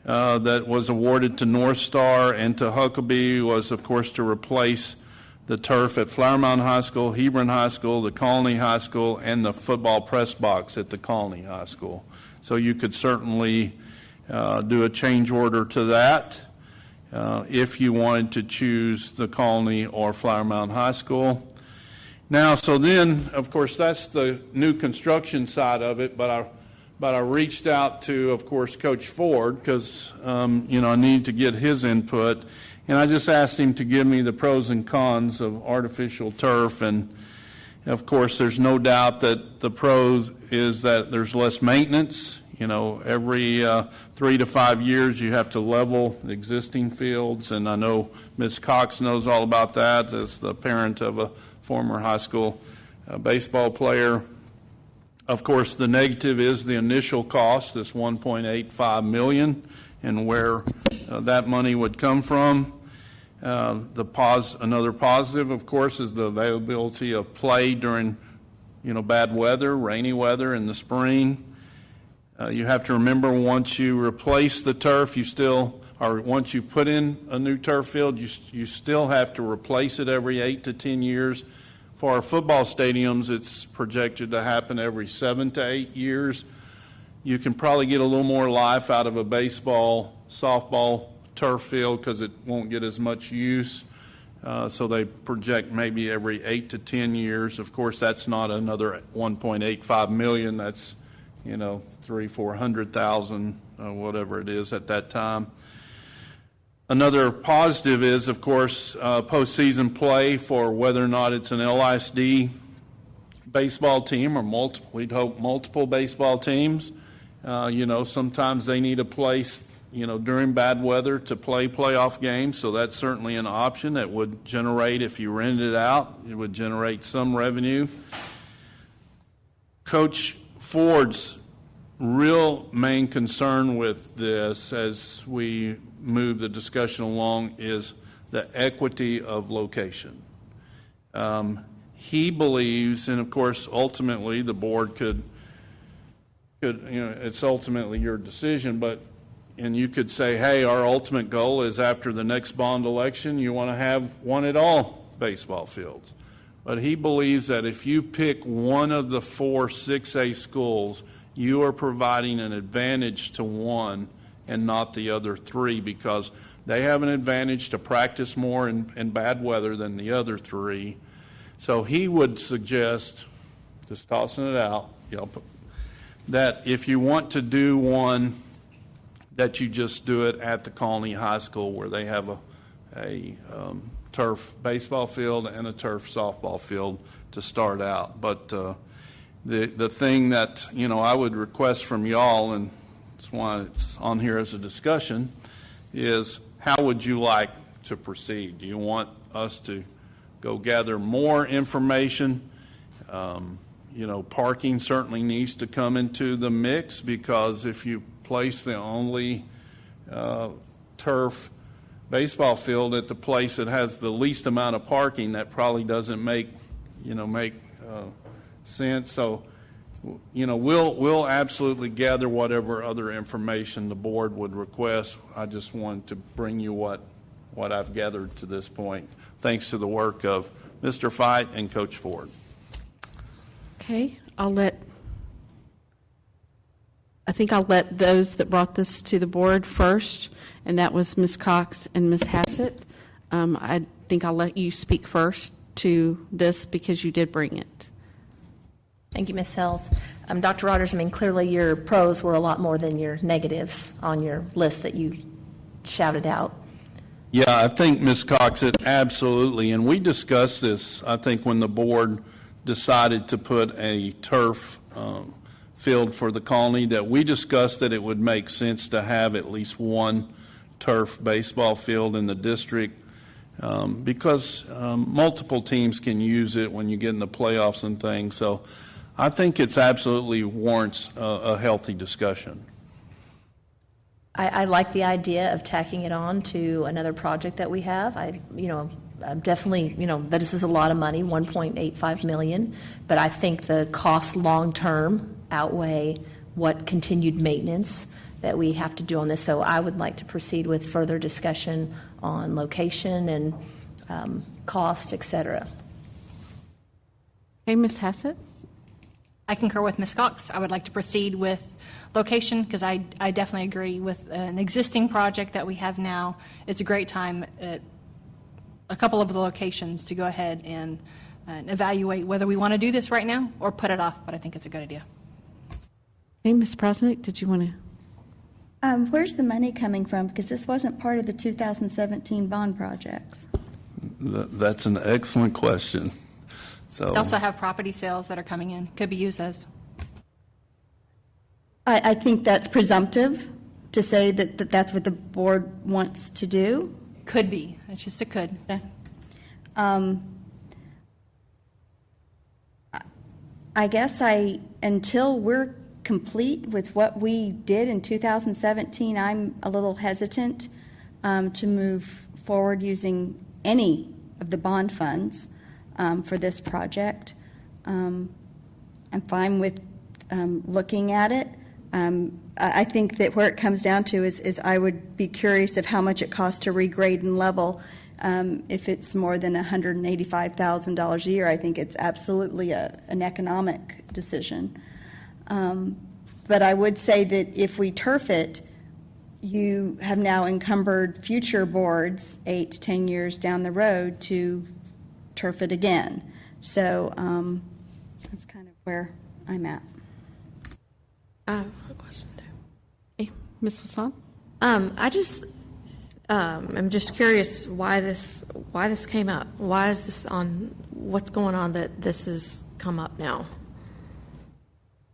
that was awarded to North Star and to Huckabee was, of course, to replace the turf at Flower Mound High School, Hebron High School, the Colony High School, and the football press box at the Colony High School. So you could certainly do a change order to that if you wanted to choose the Colony or Flower Mound High School. Now, so then, of course, that's the new construction side of it, but I reached out to, of course, Coach Ford because, I needed to get his input, and I just asked him to give me the pros and cons of artificial turf, and, of course, there's no doubt that the pros is that there's less maintenance. Every 3 to 5 years you have to level the existing fields, and I know Ms. Cox knows all about that as the parent of a former high school baseball player. Of course, the negative is the initial cost, this $1.85 million, and where that money would come from. Another positive, of course, is the availability of play during, bad weather, rainy weather in the spring. You have to remember, once you replace the turf, once you put in a new turf field, you still have to replace it every 8 to 10 years. For our football stadiums, it's projected to happen every 7 to 8 years. You can probably get a little more life out of a baseball, softball turf field because it won't get as much use. So they project maybe every 8 to 10 years. Of course, that's not another $1.85 million. That's, 300,000-400,000, whatever it is at that time. Another positive is, of course, postseason play for whether or not it's an LISD baseball team or we'd hope multiple baseball teams. Sometimes they need a place, during bad weather to play playoff games, so that's certainly an option that would generate, if you rent it out, it would generate some revenue. Coach Ford's real main concern with this as we move the discussion along is the equity of location. He believes, and of course, ultimately the board could, it's ultimately your decision, and you could say, hey, our ultimate goal is after the next bond election, you want to have one at all baseball fields. But he believes that if you pick one of the 4 6A schools, you are providing an advantage to one and not the other 3 because they have an advantage to practice more in bad weather than the other 3. So he would suggest, just tossing it out, that if you want to do one, that you just do it at the Colony High School where they have a turf baseball field and a turf softball field to start out. But the thing that, I would request from y'all, and that's why it's on here as a discussion, is how would you like to proceed? Do you want us to go gather more information? Parking certainly needs to come into the mix because if you place the only turf baseball field at the place that has the least amount of parking, that probably doesn't make sense. So, we'll absolutely gather whatever other information the board would request. I just wanted to bring you what I've gathered to this point, thanks to the work of Mr. Fight and Coach Ford. Okay, I'll let those that brought this to the board first, and that was Ms. Cox and Ms. Hassett. I think I'll let you speak first to this because you did bring it. Thank you, Ms. Sells. Dr. Rogers, clearly your pros were a lot more than your negatives on your list that you shouted out. Yeah, I think, Ms. Cox, it absolutely, and we discussed this, I think, when the board decided to put a turf field for the Colony, that we discussed that it would make sense to have at least one turf baseball field in the district because multiple teams can use it when you get in the playoffs and things. So I think it's absolutely warrants a healthy discussion. I like the idea of tacking it on to another project that we have. Definitely, that this is a lot of money, $1.85 million, but I think the costs long-term outweigh what continued maintenance that we have to do on this. So I would like to proceed with further discussion on location and cost, et cetera. Hey, Ms. Hassett? I concur with Ms. Cox. I would like to proceed with location because I definitely agree with an existing project that we have now. It's a great time at a couple of the locations to go ahead and evaluate whether we want to do this right now or put it off, but I think it's a good idea. Hey, Ms. Prosnick, did you want to? Where's the money coming from? Because this wasn't part of the 2017 bond projects. That's an excellent question. So We also have property sales that are coming in, could be used as. I think that's presumptive to say that that's what the board wants to do. Could be. It's just a could. Okay. I guess until we're complete with what we did in 2017, I'm a little hesitant to move forward using any of the bond funds for this project. I'm fine with looking at it. I think that where it comes down to is I would be curious of how much it costs to regrade and level. If it's more than $185,000 a year, I think it's absolutely an economic decision. But I would say that if we turf it, you have now encumbered future boards 8 to 10 years down the road to turf it again. So that's kind of where I'm at. I have a question too. Hey, Ms. Hassan? I'm just curious why this came up. Why is this on? What's going on that this has come up now?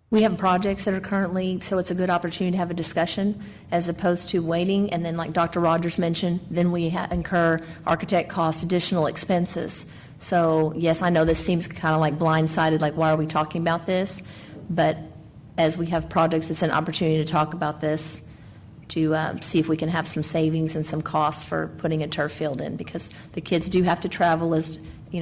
We have projects that are currently, so it's a good opportunity to have a discussion as opposed to waiting. And then like Dr. Rogers mentioned, then we incur architect costs, additional expenses. So yes, I know this seems kind of like blindsided, like why are we talking about this? But as we have projects, it's an opportunity to talk about this, to see if we can have some savings and some costs for putting a turf field in, because the kids do have to travel, as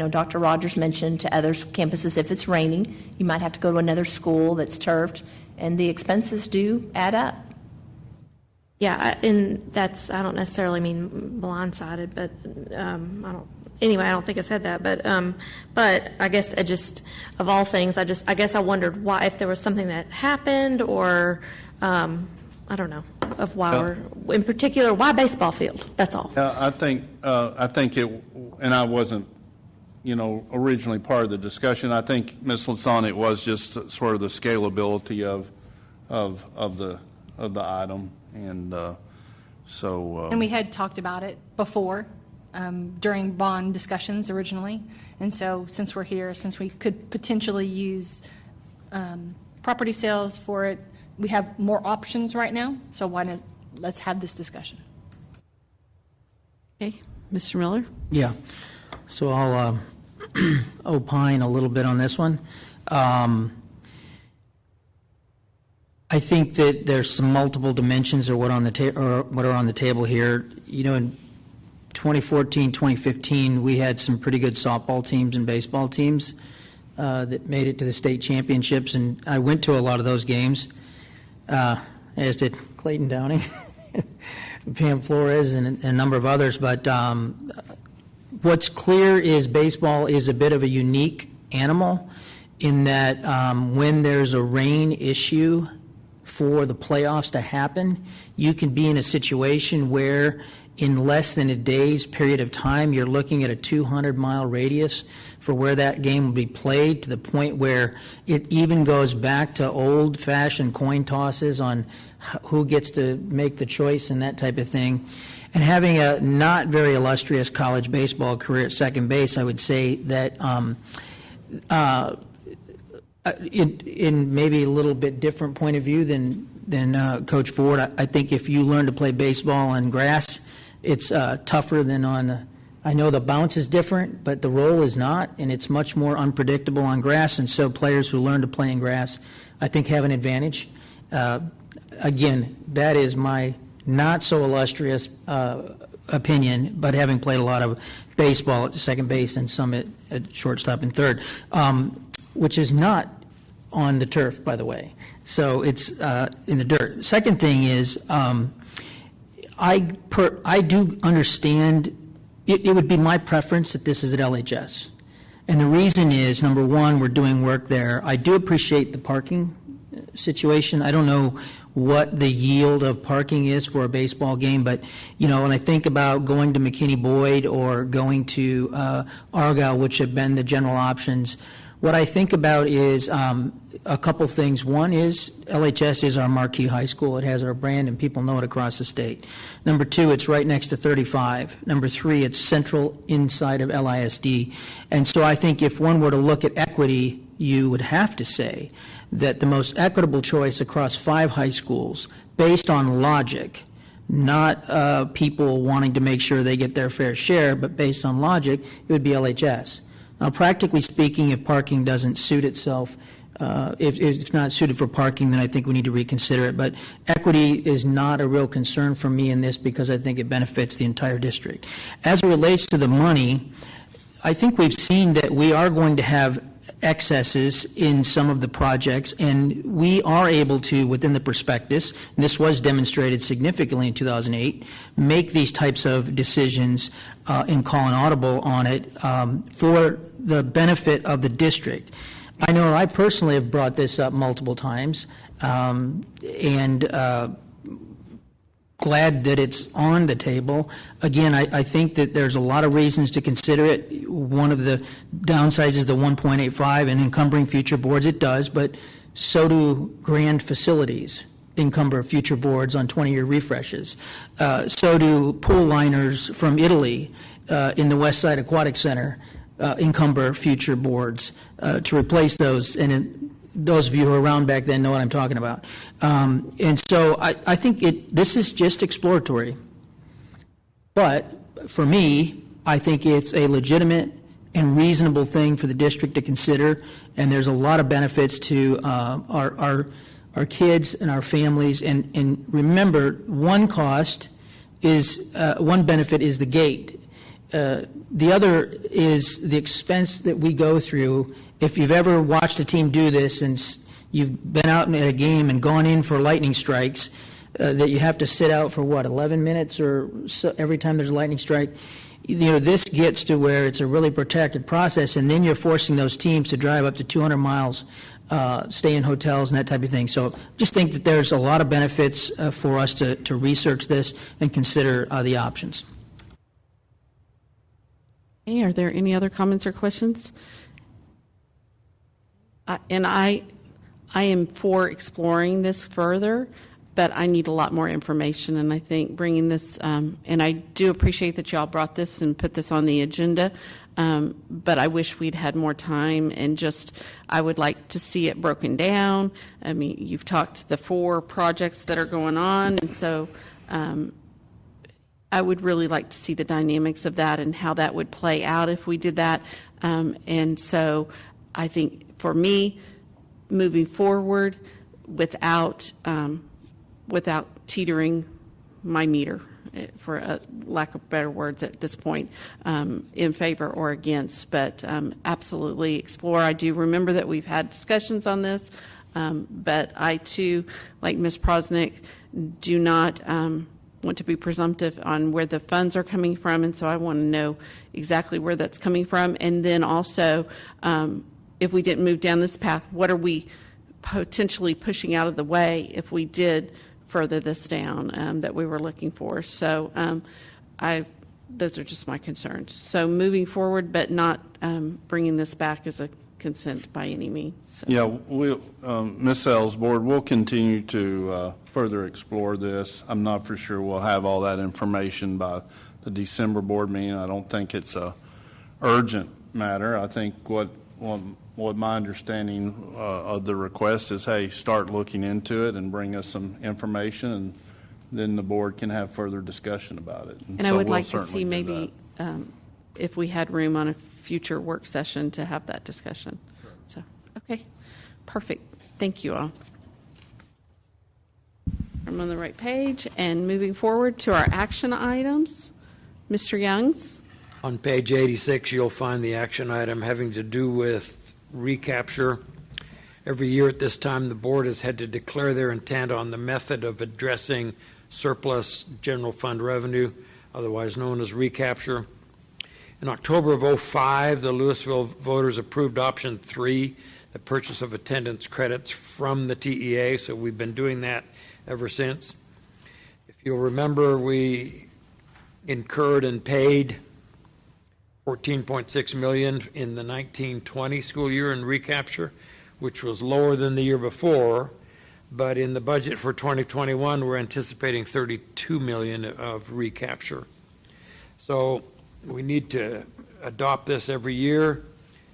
Dr. Rogers mentioned, to other campuses. If it's raining, you might have to go to another school that's turfed, and the expenses do add up. Yeah, and I don't necessarily mean blindsided, but I don't think I said that, but I guess I just, of all things, I guess I wondered why, if there was something that happened, or I don't know, of why, or in particular, why baseball field? That's all. I think it, and I wasn't, originally part of the discussion. I think, Ms. Lasson, it was just sort of the scalability of the item, and so. And we had talked about it before. During bond discussions originally, and so since we're here, since we could potentially use property sales for it, we have more options right now, so why not, let's have this discussion. Okay, Mr. Miller? Yeah, so I'll opine a little bit on this one. I think that there's some multiple dimensions of what are on the table here. In 2014, 2015, we had some pretty good softball teams and baseball teams that made it to the state championships, and I went to a lot of those games, as did Clayton Downing, Pam Flores, and a number of others. But what's clear is baseball is a bit of a unique animal in that when there's a rain issue for the playoffs to happen, you can be in a situation where in less than a day's period of time, you're looking at a 200-mile radius for where that game will be played, to the point where it even goes back to old-fashioned coin tosses on who gets to make the choice and that type of thing. And having a not very illustrious college baseball career at second base, I would say that in maybe a little bit different point of view than Coach Ford, I think if you learn to play baseball on grass, it's tougher than on, I know the bounce is different, but the roll is not, and it's much more unpredictable on grass, and so players who learn to play in grass, I think, have an advantage. Again, that is my not so illustrious opinion, but having played a lot of baseball at second base and some at shortstop and third, which is not on the turf, by the way. So it's in the dirt. The second thing is, I do understand it would be my preference that this is at LHS. And the reason is, number one, we're doing work there. I do appreciate the parking situation. I don't know what the yield of parking is for a baseball game, but, you know, when I think about going to McKinney-Boyd or going to Argyle, which have been the general options, what I think about is a couple things. One is LHS is our marquee high school. It has our brand and people know it across the state. Number two, it's right next to 35. Number three, it's central inside of LISD. And so I think if one were to look at equity, you would have to say that the most equitable choice across 5 high schools, based on logic, not people wanting to make sure they get their fair share, but based on logic, it would be LHS. Now, practically speaking, if parking doesn't suit itself, if it's not suited for parking, then I think we need to reconsider it. But equity is not a real concern for me in this because I think it benefits the entire district. As it relates to the money, I think we've seen that we are going to have excesses in some of the projects, and we are able to, within the prospectus, and this was demonstrated significantly in 2008, make these types of decisions and call an audible on it for the benefit of the district. I know I personally have brought this up multiple times, and glad that it's on the table. Again, I think that there's a lot of reasons to consider it. One of the downsides is the 1.85 and encumbering future boards. It does, but so do grand facilities encumber future boards on 20-year refreshes. So do pool liners from Italy in the West Side Aquatic Center encumber future boards to replace those. And those of you who were around back then know what I'm talking about. And so I think this is just exploratory. But for me, I think it's a legitimate and reasonable thing for the district to consider, and there's a lot of benefits to our kids and our families. And remember, one benefit is the gate. The other is the expense that we go through. If you've ever watched a team do this and you've been out at a game and gone in for lightning strikes, that you have to sit out for, 11 minutes or so every time there's a lightning strike, this gets to where it's a really protected process, and then you're forcing those teams to drive up to 200 miles, stay in hotels and that type of thing. So just think that there's a lot of benefits for us to research this and consider the options. Hey, are there any other comments or questions? And I am for exploring this further, but I need a lot more information. And I think bringing this, and I do appreciate that y'all brought this and put this on the agenda, but I wish we'd had more time, and I would like to see it broken down. I mean, you've talked the 4 projects that are going on, and so I would really like to see the dynamics of that and how that would play out if we did that. And so I think for me, moving forward without teetering my meter, for a lack of better words at this point, in favor or against, but absolutely explore. I do remember that we've had discussions on this, but I too, like Ms. Prosnick, do not want to be presumptive on where the funds are coming from, and so I want to know exactly where that's coming from. And then also, if we didn't move down this path, what are we potentially pushing out of the way if we did further this down that we were looking for? So those are just my concerns. So moving forward, but not bringing this back as a consent by any means. So. Yeah, Ms. Sells' board will continue to further explore this. I'm not for sure we'll have all that information by the December board meeting. I don't think it's a urgent matter. I think what my understanding of the request is, hey, start looking into it and bring us some information, and then the board can have further discussion about it. And so I would like to see maybe if we had room on a future work session to have that discussion. Sure. So, okay, perfect. Thank you all. I'm on the right page, and moving forward to our action items. Mr. Youngs? On page 86, you'll find the action item having to do with recapture. Every year at this time, the board has had to declare their intent on the method of addressing surplus general fund revenue, otherwise known as recapture. In October of '05, the Lewisville voters approved option 3, the purchase of attendance credits from the TEA, so we've been doing that ever since. If you'll remember, we incurred and paid $14.6 million in the 1920 school year in recapture, which was lower than the year before, but in the budget for 2021, we're anticipating $32 million of recapture. So we need to adopt this every year.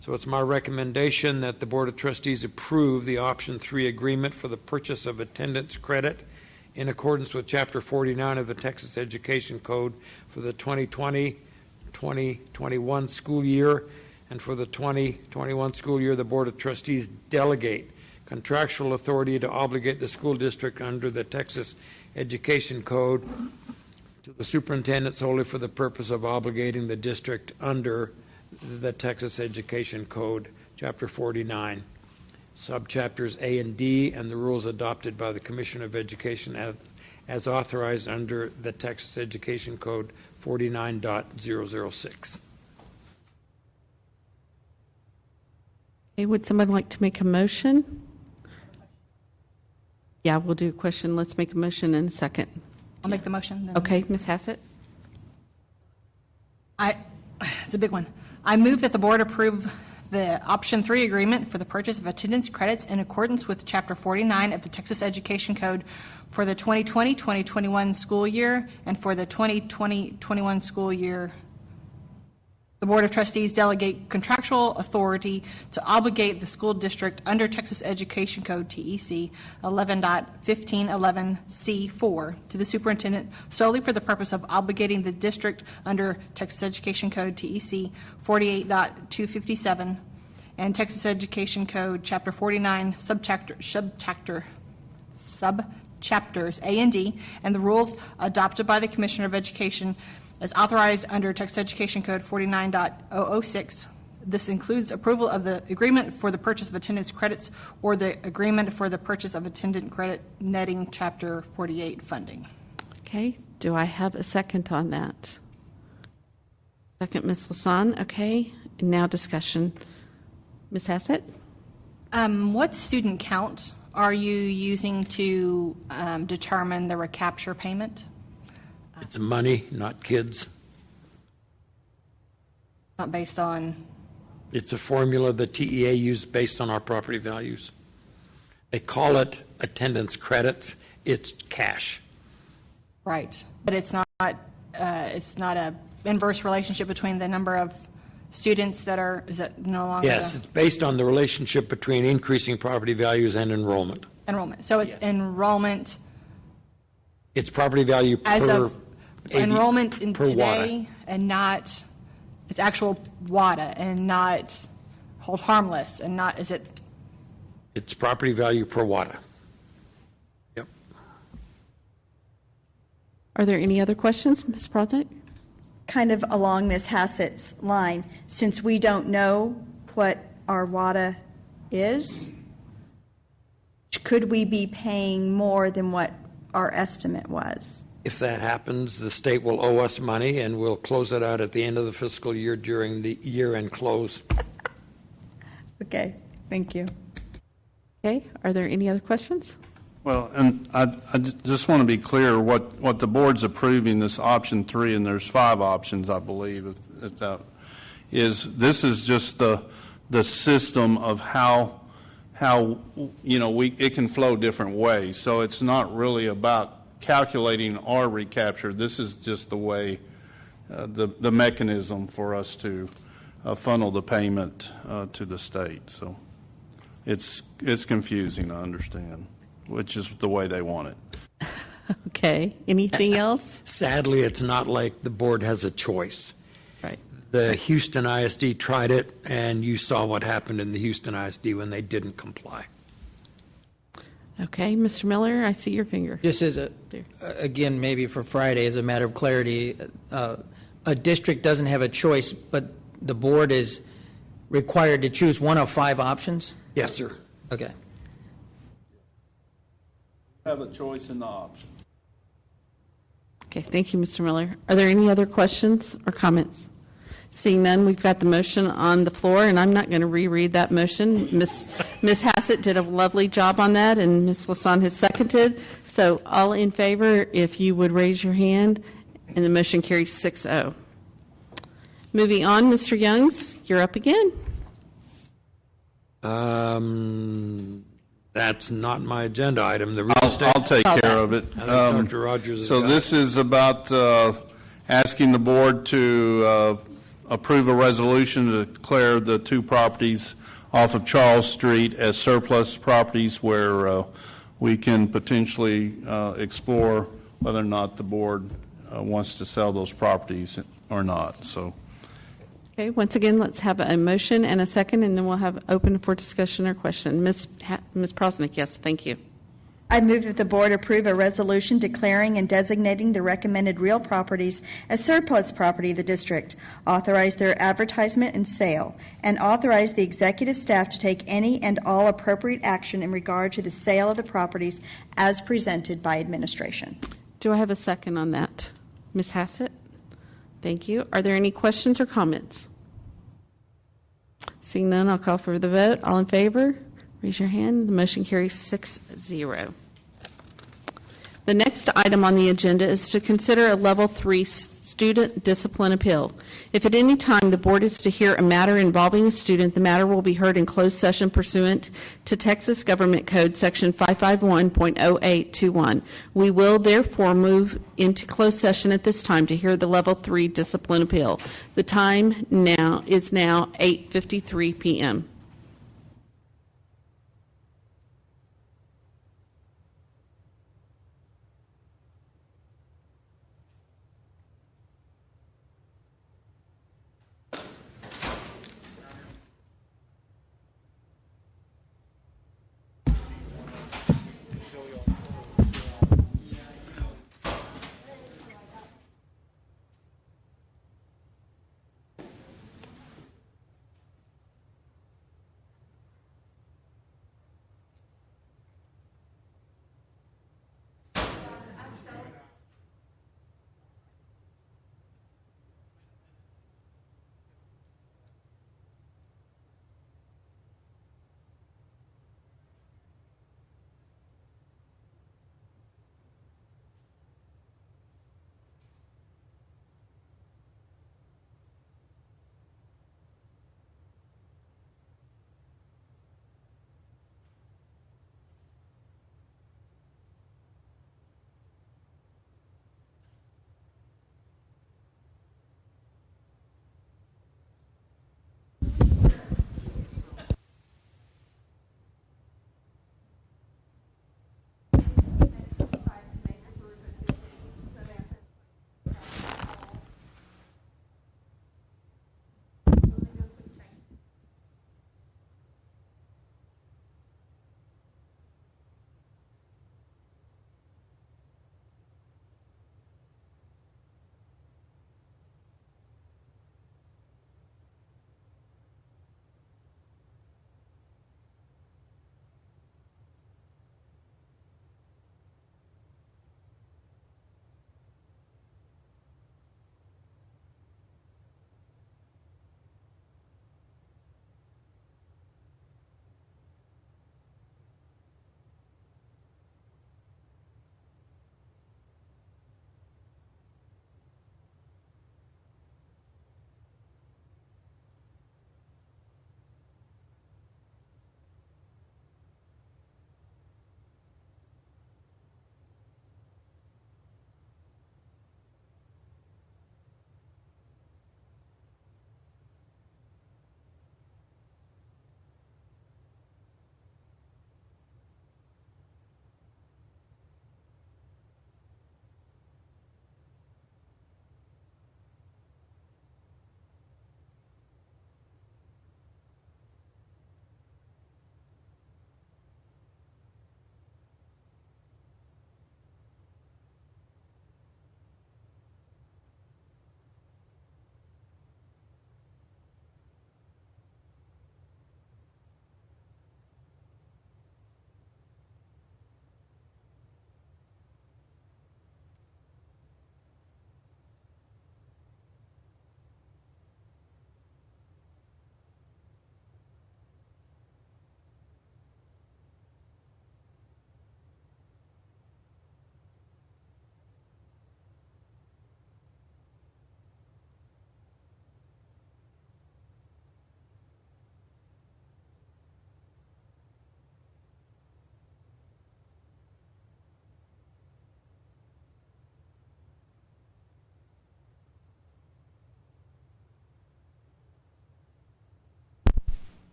So it's my recommendation that the Board of Trustees approve the option 3 agreement for the purchase of attendance credit in accordance with Chapter 49 of the Texas Education Code for the 2020-2021 school year, and for the 2021 school year, the Board of Trustees delegate contractual authority to obligate the school district under the Texas Education Code to the superintendent solely for the purpose of obligating the district under the Texas Education Code, Chapter 49, subchapters A and D, and the rules adopted by the Commission of Education as authorized under the Texas Education Code 49.006. Okay, would someone like to make a motion? Yeah, we'll do a question. Let's make a motion in a second. I'll make the motion. Then. Okay, Ms. Hassett? It's a big one. I move that the board approve the option 3 agreement for the purchase of attendance credits in accordance with Chapter 49 of the Texas Education Code for the 2020-2021 school year, and for the 2020-21 school year, the Board of Trustees delegate contractual authority to obligate the school district under Texas Education Code, TEC 11.1511C4, to the superintendent solely for the purpose of obligating the district under Texas Education Code, TEC 48.257, and Texas Education Code, Chapter 49, subchapters A and D, and the rules adopted by the Commissioner of Education as authorized under Texas Education Code 49.006. This includes approval of the agreement for the purchase of attendance credits or the agreement for the purchase of attendant credit netting Chapter 48 funding. Okay, do I have a second on that? Second, Ms. Lasan. Okay, and now discussion. Ms. Hassett? What student count are you using to determine the recapture payment? It's money, not kids. Not based on... It's a formula the TEA used based on our property values. They call it attendance credits. It's cash. Right, but it's not a inverse relationship between the number of students that are, is it no longer? Yes, it's based on the relationship between increasing property values and enrollment. Enrollment. So it's enrollment. It's property value per enrollment in per today, WADA. and not, it's actual WADA and not hold harmless, and not, is it? It's property value per WADA. Yep. Are there any other questions, Ms. Project? Kind of along Ms. Hassett's line, since we don't know what our WADA is, could we be paying more than what our estimate was? If that happens, the state will owe us money, and we'll close it out at the end of the fiscal year during the year-end close. Okay, thank you. Okay, are there any other questions? Well, and I just want to be clear what the board's approving, this option 3, and there's 5 options, I believe, if that is, this is just the system of how it can flow different ways. So it's not really about calculating our recapture. This is just the way, the mechanism for us to funnel the payment to the state. So it's confusing, I understand, which is the way they want it. Okay, anything else? Sadly, it's not like the board has a choice. Right. The Houston ISD tried it, and you saw what happened in the Houston ISD when they didn't comply. Okay, Mr. Miller, I see your finger. Just as again, maybe for Friday, as a matter of clarity, a district doesn't have a choice, but the board is required to choose one of 5 options? Yes, sir. Okay. Have a choice in the option. Okay, thank you, Mr. Miller. Are there any other questions or comments? Seeing none, we've got the motion on the floor, and I'm not going to reread that motion. Ms. Hassett did a lovely job on that, and Ms. Lasan has seconded. So all in favor, if you would raise your hand, and the motion carries 6-0. Moving on, Mr. Youngs, you're up again. That's not my agenda item. The real estate. I'll take care of it. I think Dr. Rogers has So got this it. is about asking the board to approve a resolution to declare the two properties off of Charles Street as surplus properties where we can potentially explore whether or not the board wants to sell those properties or not. So. Okay, once again, let's have a motion and a second, and then we'll have open for discussion or question. Ms. Prosnick, yes, thank you. I move that the board approve a resolution declaring and designating the recommended real properties as surplus property of the district, authorize their advertisement and sale, and authorize the executive staff to take any and all appropriate action in regard to the sale of the properties as presented by administration. Do I have a second on that? Ms. Hassett? Thank you. Are there any questions or comments? Seeing none, I'll call for the vote. All in favor? Raise your hand. The motion carries 6-0. The next item on the agenda is to consider a Level 3 student discipline appeal. If at any time the board is to hear a matter involving a student, the matter will be heard in closed session pursuant to Texas Government Code Section 551.0821. We will therefore move into closed session at this time to hear the Level 3 discipline appeal. The time now is 8:53 p.m.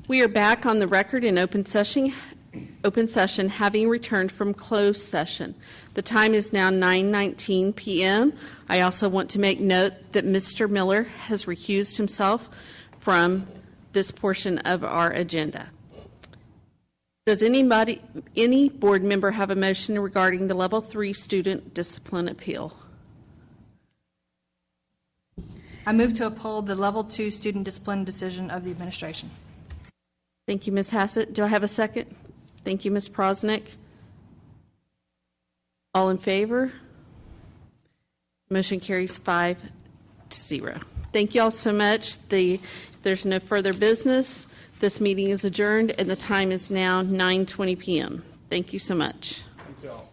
We are back on the record in open session, having returned from closed session. The time is now 9:19 p.m. I also want to make note that Mr. Miller has recused himself from this portion of our agenda. Does any board member have a motion regarding the Level 3 student discipline appeal? I move to uphold the Level 2 student discipline decision of the administration. Thank you, Ms. Hassett. Do I have a second? Thank you, Ms. Prosnick. All in favor? Motion carries 5-0. Thank you all so much. There's no further business. This meeting is adjourned, and the time is now 9:20 p.m. Thank you so much. Thank you all.